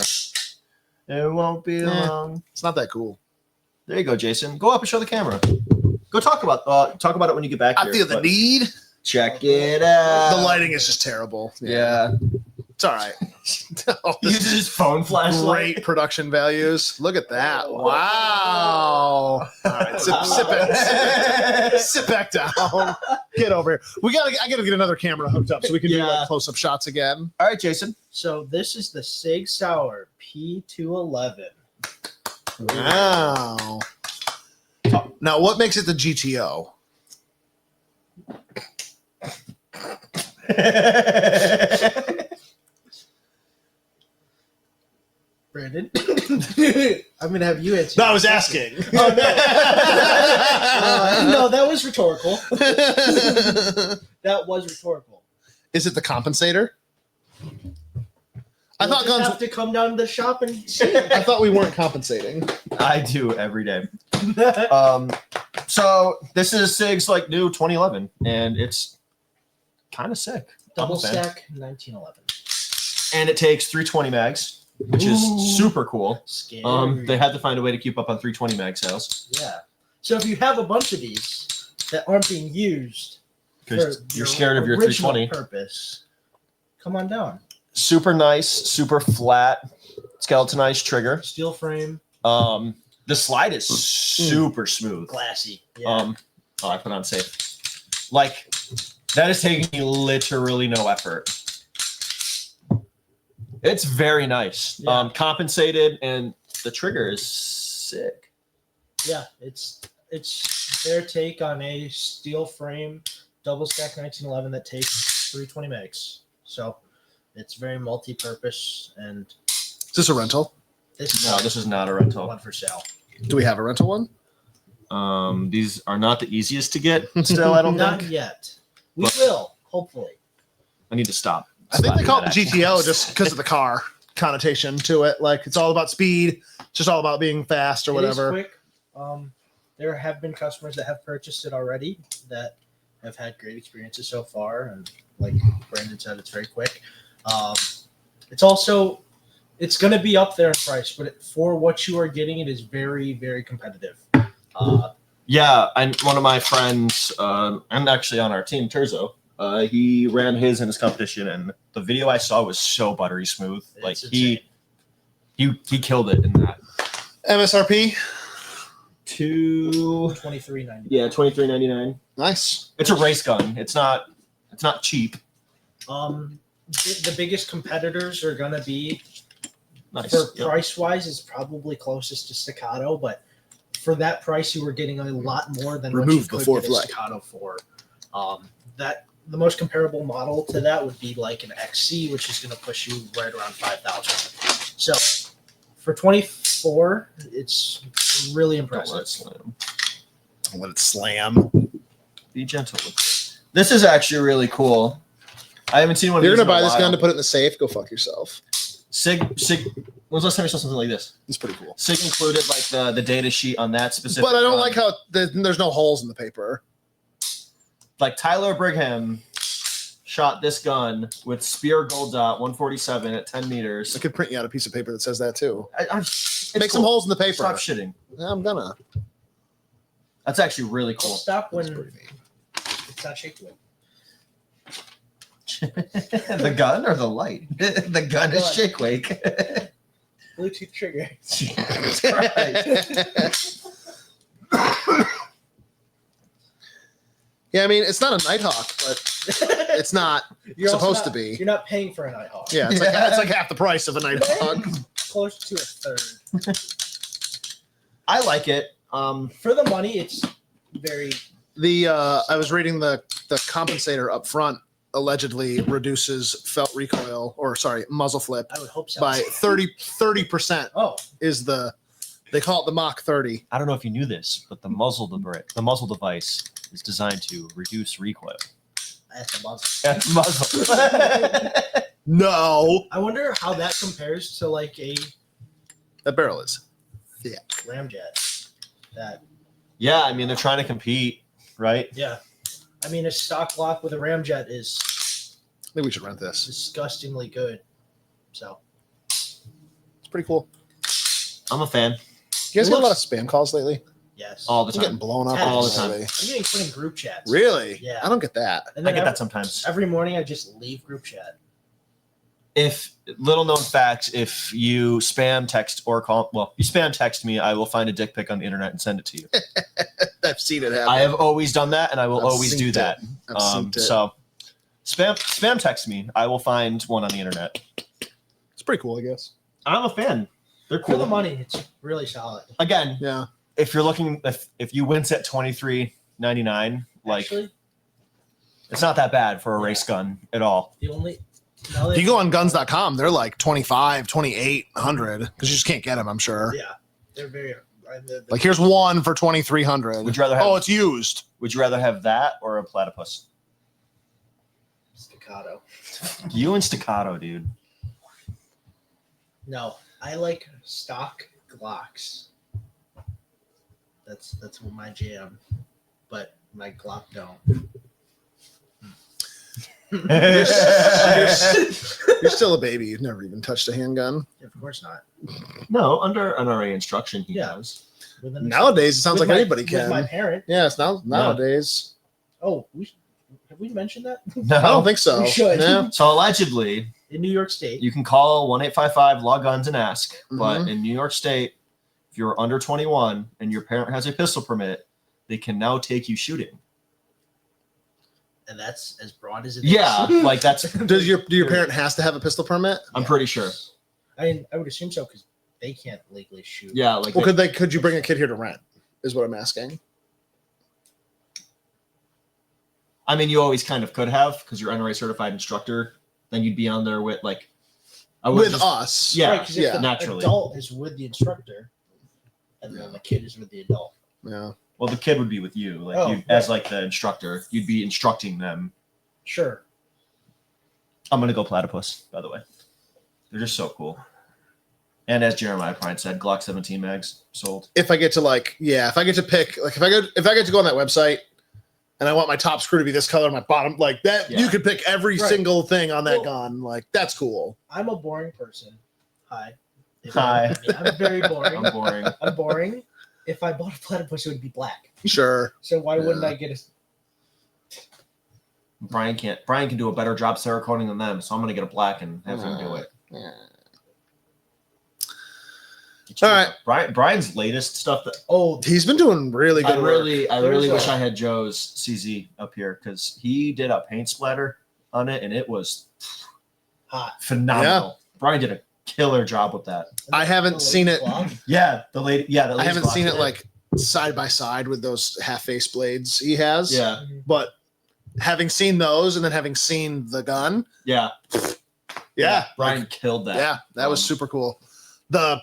It won't be long. It's not that cool. There you go, Jason. Go up and show the camera. Go talk about it when you get back I here. feel the but need. Check it out. The lighting is just terrible. Yeah. It's all right. All He this uses his phone flashlight. great production values. Look at that. Wow. All right. Sit back down. Get over here. I gotta get another camera hooked up so we can do Yeah. like close-up shots again. All right, Jason. So this is the Sig Sauer P211. Wow. Now, what makes it the GTO? Brandon, I'm gonna have you answer. No, I was asking. No, that was rhetorical. That was rhetorical. Is it the compensator? I You'll thought just guns. have to come down to the shop and see it. I thought we weren't compensating. I do every day. So this is Sig's like new 2011, and it's kind of sick. Double I'm a fan. stack 1911. And it takes 320 mags, which is Ooh. super cool. Scary. They had to find a way to keep up on 320 mag sales Yeah. So if you have a bunch of these that aren't being used because for you're their scared of your original 320. purpose, come on down. Super nice, super flat, skeletonized trigger. Steel frame, The slide is super smooth. glassy. Yeah. Oh, I put on safe. Like, that is taking me literally no effort. It's very nice. Yeah. Compensated, and the trigger is sick. Yeah, it's their take on a steel frame double stack 1911 that takes 320 megs. So it's very multi-purpose, and Is this a rental? this No, this is not a one rental. for sale. Do we have a rental one? These are not the easiest to get still, I don't Not think. yet. We But- will, hopefully. I need to stop. I think they call it the Spotting that GTO just because of the car connotation to it. Like it's all about speed, just all about being fast or It is whatever. quick. There have been customers that have purchased it already that have had great experiences so far, and like Brandon said, it's very quick. It's also it's going to be up there in price, but for what you are getting, it is very, very competitive. Yeah, and one of my friends, and actually on our team, Terzo, he ran his in his competition, and the video I saw was so buttery smooth. Like It's he killed it in that. MSRP, $23.99. $23.99. nice. It's a race gun. It's not cheap. The biggest competitors are going to be Nice. for Yep. price wise is probably closest to Staccato, but for that price, you were getting a lot more than what you Remove the could fourth get a light. Staccato for. That the most comparable model to that would be like an XC, which is going to push you right around 5,000. So for 24, it's really Don't let it impressive. slam. Let it slam. Be gentle with it. This is actually really cool. I haven't seen one of You're these gonna in a buy this gun while. to put it in the safe? Go fuck yourself. Sig. When's the last time you saw something like this? It's pretty cool. Sig included like the data sheet on that specific. But I don't gun. like how there's no holes in the paper. Like Tyler Brigham shot this gun with Spear Gold Dot 147 at 10 meters. I could print you out a piece of paper that says that too. It's Make some cool. holes in the paper. Stop shitting. Yeah, I'm gonna. That's actually really We'll cool. stop That's when pretty neat. it's not shaking. The gun or the light? The gun is Gun. shake wake. Bluetooth trigger. Jesus Christ. Yeah, I mean it's not a Nighthawk, but it's not You're also supposed to not- be. You're not paying for a Nighthawk. Yeah, it's like half the price of a Nighthawk. Close to a third. I like it. For the money, it's very The I was reading the compensator up front allegedly reduces felt recoil or sorry muzzle flip I would hope so. by 30%. Oh, Is they call it the Mach 30. I don't know if you knew this, but the muzzle device is designed to reduce recoil. that's a muzzle. That's muzzle. No, I wonder how that compares to like a that barrel is. ramjet. That Yeah, I mean they're trying to compete, right? yeah. I mean, a stock lock with a ramjet is I think we should rent this. disgustingly good. So It's pretty cool. I'm a fan. You guys It get a lot of looks- spam calls lately? yes, All the I'm getting time. blown up All the time. lately. I'm getting put in group chats. Really? Yeah. I don't get that. And I then get that sometimes. every morning I just leave group chat. If little known facts, if you spam text or call, well, you spam text me, I will find a dick pic on the internet and send it to you. I've seen it happen. I have always done that, and I will I've always do synced that. I've synced it. So, spam text me. I will find one on the internet. It's pretty cool, I guess. I'm a fan. They're For the cool. money, it's really solid. Again, Yeah. if you're looking, if you wince at $23.99, like Actually, it's not that bad for a race gun at all. the only now If that- you go on guns.com, they're like 25, 28, 100 because you just can't get them, I'm sure. yeah, they're very Like here's one for 2,300. Would you rather have? Oh, it's used. Would you rather have that or a platypus? staccato. You and Staccato, dude. No, I like stock Glocks. That's what my jam, but my Glock don't. You're still a baby. You've never even touched a handgun. Of course not. No, under NRA instruction, he Yeah. does. With an- Nowadays, it sounds with like my- anybody With my can. parent. Yeah, it's nowadays. Oh, have we mentioned that? No. I don't think so. We should. Yeah. So allegedly, In New York State. you can call 1-855 Law Guns and ask. But Mhm. in New York State, if you're under 21 and your parent has a pistol permit, they can now take you shooting. And that's as broad as it is. Yeah, like that's. Do your parent has to have a pistol permit? I'm pretty sure. I mean, I would assume so because they can't legally shoot. Yeah, like Well, could you bring a kid here to rent? Is what I'm asking. I mean, you always kind of could have because you're NRA certified instructor. Then you'd be on there with like, I would With just, us. Yeah, Right, because if yeah. the naturally. adult is with the instructor, and then the kid is with the adult. Yeah. Well, the kid would be with you, like Oh, you right. as like the instructor. You'd be instructing them. Sure. I'm gonna go platypus. By the way, they're just so cool. And as Jeremiah Prine said, Glock 17 mags sold. If I get to if I get to pick, like if I get to go on that website and I want my top screw to be this color, my bottom like that, Yeah. you could pick every Right. single thing on that Well- gun. Like that's cool. I'm a boring person. Hi. Hi. I'm very boring. I'm boring. I'm boring. If I bought a platypus, it would be black. Sure. So why wouldn't Yeah. I get a? Brian can do a better job Cerakoting than them, so I'm gonna get a black and have him do it. Yeah. All right. Brian's latest stuff that Oh, He's been doing really good I work. really There's wish a- I had Joe's CZ up here because he did a paint splatter on it and it was hot. phenomenal. Brian did a killer job with that. I haven't seen it. Yeah, the lady. Yeah, the I lady's haven't seen it Glock. like side by side with those half face blades he has. Yeah, But having seen those and then having seen the gun, yeah, yeah, Brian killed that. yeah, that was super cool. The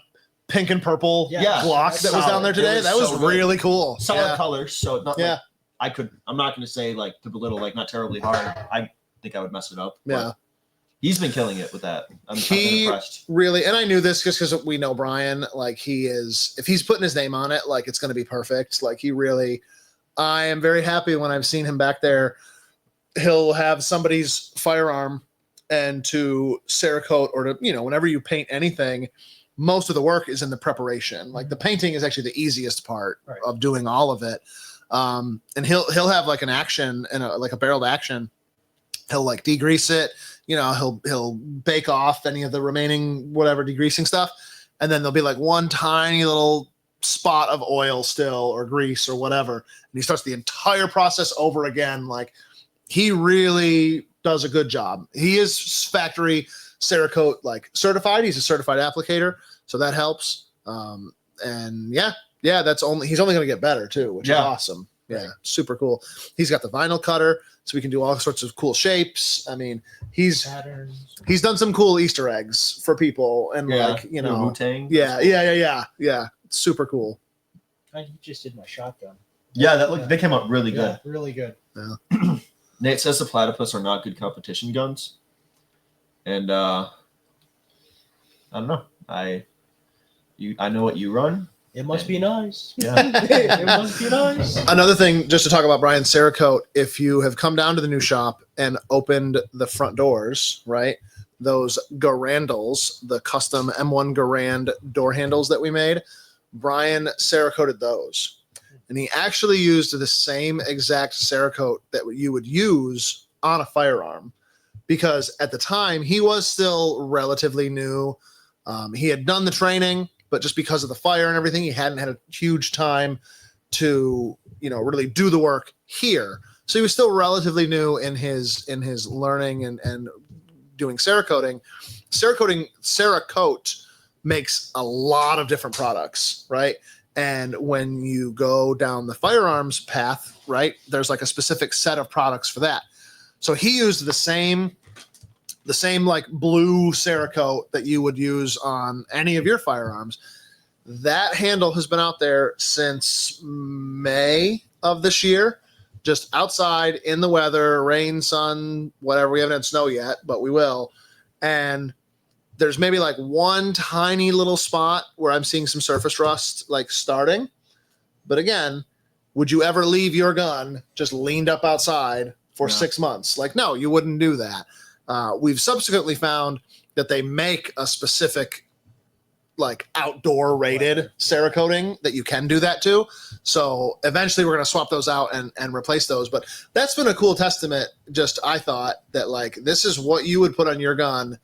pink and purple Yeah. Glock that was down there Solid. today, It was that was so good. really cool. Solid Yeah. colors. So not Yeah. like I'm not going to say like to belittle like not terribly hard. I think I would mess it up. but Yeah. he's been killing it with that. I've been He- impressed. Really, and I knew this just because we know Brian. Like he is, if he's putting his name on it, like it's going to be perfect. Like he really, I am very happy when I've seen him back there. He'll have somebody's firearm, and to Cerakote or to whenever you paint anything, most of the work is in the preparation. Like the painting is actually the easiest part Right. of doing all of it. And he'll have like an action and like a barreled action. He'll like degrease it. He'll bake off any of the remaining whatever degreasing stuff, and then there'll be like one tiny little spot of oil still or grease or whatever, and he starts the entire process over again. Like he really does a good job. He is factory Cerakote like certified. He's a certified applicator, so that helps. And yeah, he's only going to get better too, which is Yeah. awesome. Yeah, super cool. He's got the vinyl cutter, so we can do all sorts of cool shapes. I mean, he's Patterns. done some cool Easter eggs for people, and Yeah, like Wu-Tang. yeah, super cool. He just did my shotgun. Yeah, they came out really good. Yeah, really good. Nate says the platypus are not good competition guns, and I don't know. I know what you run. It must be nice. Yeah, It must be nice. Another thing, just to talk about Brian Cerakote, if you have come down to the new shop and opened the front doors, right? Those Garandals, the custom M1 Garand door handles that we made, Brian Cerakoted those. And he actually used the same exact Cerakote that you would use on a firearm, because at the time he was still relatively new. He had done the training, but just because of the fire and everything, he hadn't had a huge time to really do the work here. So he was still relatively new in his learning and doing Cerakoting. Cerakote makes a lot of different products, right? And when you go down the firearms path, right, there's like a specific set of products for that. So he used the same like blue Cerakote that you would use on any of your firearms. That handle has been out there since May of this year, just outside in the weather, rain, sun, whatever. We haven't had snow yet, but we will. And there's maybe like one tiny little spot where I'm seeing some surface rust like starting. But again, would you ever leave your gun just leaned up outside for No. 6 months? Like, no, you wouldn't do that. We've subsequently found that they make a specific like outdoor rated Cerakoting that you can do that to. So eventually we're going to swap those out and replace those. But that's been a cool testament. Just, I thought that like, this is what you would put on your gun,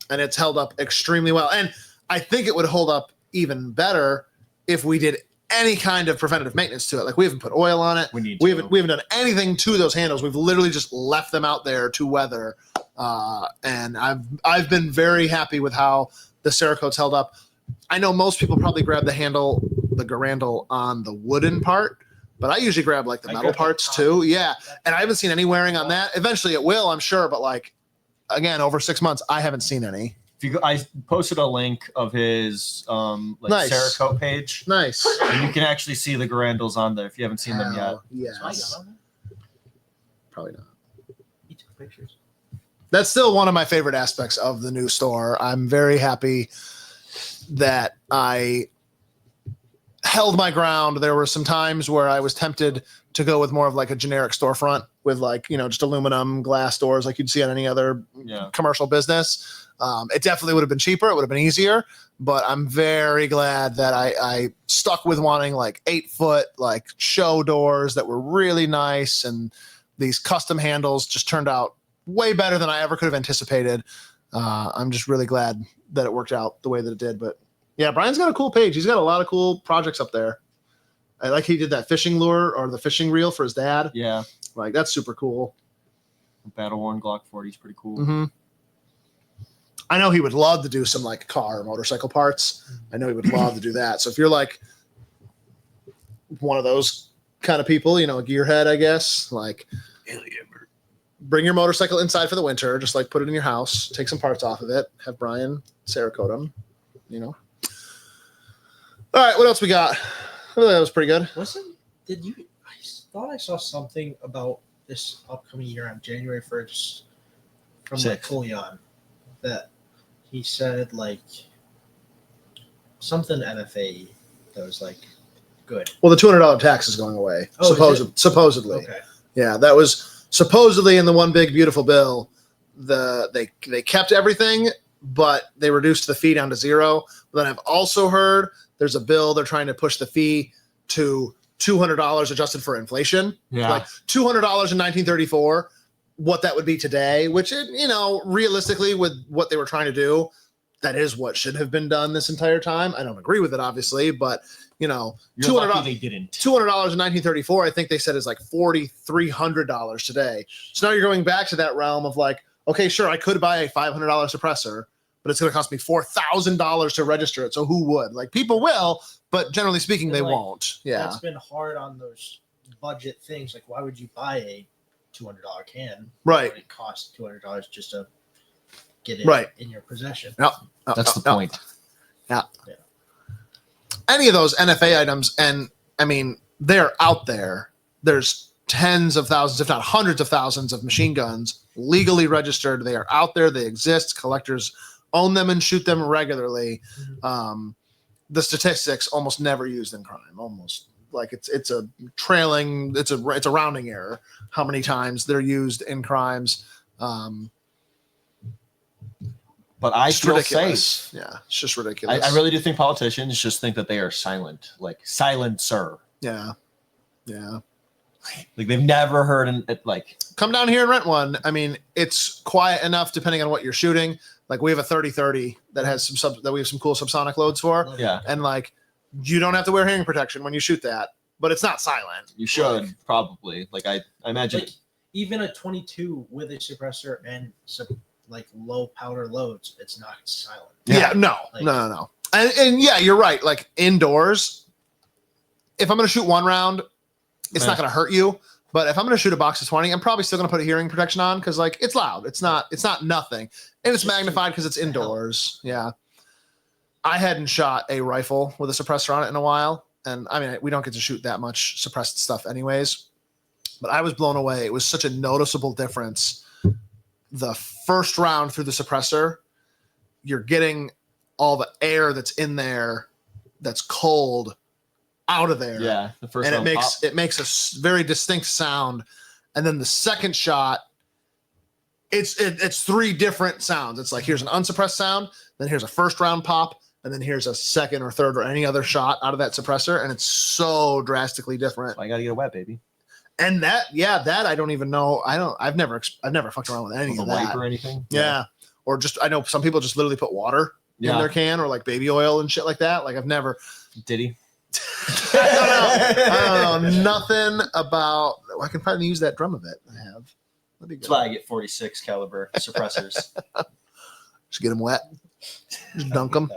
and it's held up extremely well. And I think it would hold up even better if we did any kind of preventative maintenance to it. Like we haven't put oil on it. We haven't done anything to those handles. We've literally just left them out there to weather. And I've been very happy with how the Cerakote's held up. I know most people probably grab the Garandal on the wooden part, but I usually grab like the metal grab the parts top. too. Yeah. And I haven't seen any wearing on that. Eventually it will, I'm sure. But like, again, over 6 months, I haven't seen any. If you go, I posted a link of his Nice. Cerakote page, Nice. and you can actually see the Garandals on there if you haven't seen them yet. Hell So I yes. got on there. Probably not. He took pictures. That's still one of my favorite aspects of the new store. I'm very happy that I held my ground. There were some times where I was tempted to go with more of like a generic storefront with like, just aluminum glass doors like you'd see on any other Yeah. commercial business. It definitely would have been cheaper. It would have been easier, but I'm very glad that I stuck with wanting like 8-foot like show doors that were really nice. And these custom handles just turned out way better than I ever could have anticipated. I'm just really glad that it worked out the way that it did. But yeah, Brian's got a cool page. He's got a lot of cool projects up there. I like he did that fishing lure or the fishing reel for his dad. Yeah. Like that's super cool. Battle worn Glock 40 is pretty cool. Mm-hmm. I know he would love to do some like car or motorcycle parts. I know he would love to do that. So if you're like one of those kind of people, a gearhead, I guess, like bring your motorcycle inside for the winter, just like put it in your house, take some parts off of it, have Brian Cerakote them, All right, what else we got? I thought that was pretty good. Did you? I thought I saw something about this upcoming year on January 1st from like Sixth. Kulian that he said like something MFA that was like good. Well, the $200 tax is going away. Oh, is it? Supposedly. Okay. Yeah, that was supposedly in the one big beautiful bill. They kept everything, but they reduced the fee down to 0. But then I've also heard there's a bill they're trying to push the fee to $200 adjusted for inflation. Yeah. Like $200 in 1934, what that would be today, which realistically with what they were trying to do, that is what should have been done this entire time. I don't agree with it, obviously, but You're $200 lucky they didn't. $200 in 1934, I think they said is like $4,300 today. So now you're going back to that realm of like, okay, sure, I could buy a $500 suppressor, but it's going to cost me $4,000 to register it. So who would? Like people will, but generally speaking, And, they like, won't. Yeah. That's been hard on those budget things. Like, why would you buy a $200 can? Right. It costs $200 just to get it Right. in your possession. That's the point. Any of those NFA items, and I mean, they're out there. There's tens of thousands, if not hundreds of thousands of machine guns legally registered. They are out there. They exist. Collectors own them and shoot them regularly. The statistics almost never used in crime. Almost like it's a trailing. It's a rounding error. How many times they're used in crimes? But I It's feel ridiculous. safe. Yeah, it's just ridiculous. I really do think politicians just think that they are silent, like silencer. Yeah. Like they've never heard like Come down here and rent one. I mean, it's quiet enough depending on what you're shooting. Like we have a 30-30 that has that we have some cool subsonic loads for, yeah, and like you don't have to wear hearing protection when you shoot that, but it's not silent. you should probably. Like I imagine. Like, even a 22 with a suppressor and some like low powder loads, it's not silent. Yeah, no. And yeah, you're right. Like indoors, if I'm going to shoot one round, it's not going to hurt you. But if I'm going to shoot a box of 20, I'm probably still going to put a hearing protection on because like it's loud. It's not nothing, and it's magnified because it's indoors. Yeah, I hadn't shot a rifle with a suppressor on it in a while, and I mean we don't get to shoot that much suppressed stuff anyways. But I was blown away. It was such a noticeable difference. The first round through the suppressor, you're getting all the air that's in there that's cold out of there. Yeah, the first And one it makes a very distinct sound. And then the second shot, it's 3 different sounds. It's like here's an unsuppressed sound, then here's a first round pop, and then here's a second or third or any other shot out of that suppressor, and it's so drastically different. I gotta get a wet, baby. And that I don't even know. I've never fucked around with any With of a wipe that. or anything. Yeah. Or just I know some people just literally put water in their can or like baby oil and shit like that. Like I've never. Did he? I don't know nothing about. I can finally use that drum a bit. I have. That'd be That's good. why I get 46 caliber suppressors. Just get them wet. Just dunk them.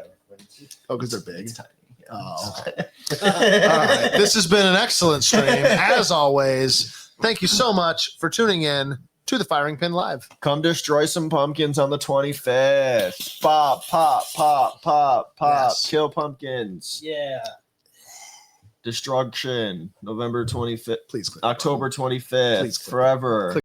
Oh, because they're big. It's tiny. Yeah. Oh, okay. All right. This has been an excellent stream. As always, thank you so much for tuning in to the Firing Pin Live. Come destroy some pumpkins on the 25th. Pop, pop, pop, pop, pop. Yes. Kill pumpkins. Yeah. Destruction. November 25th. Please click. October 25th. Please click. Forever.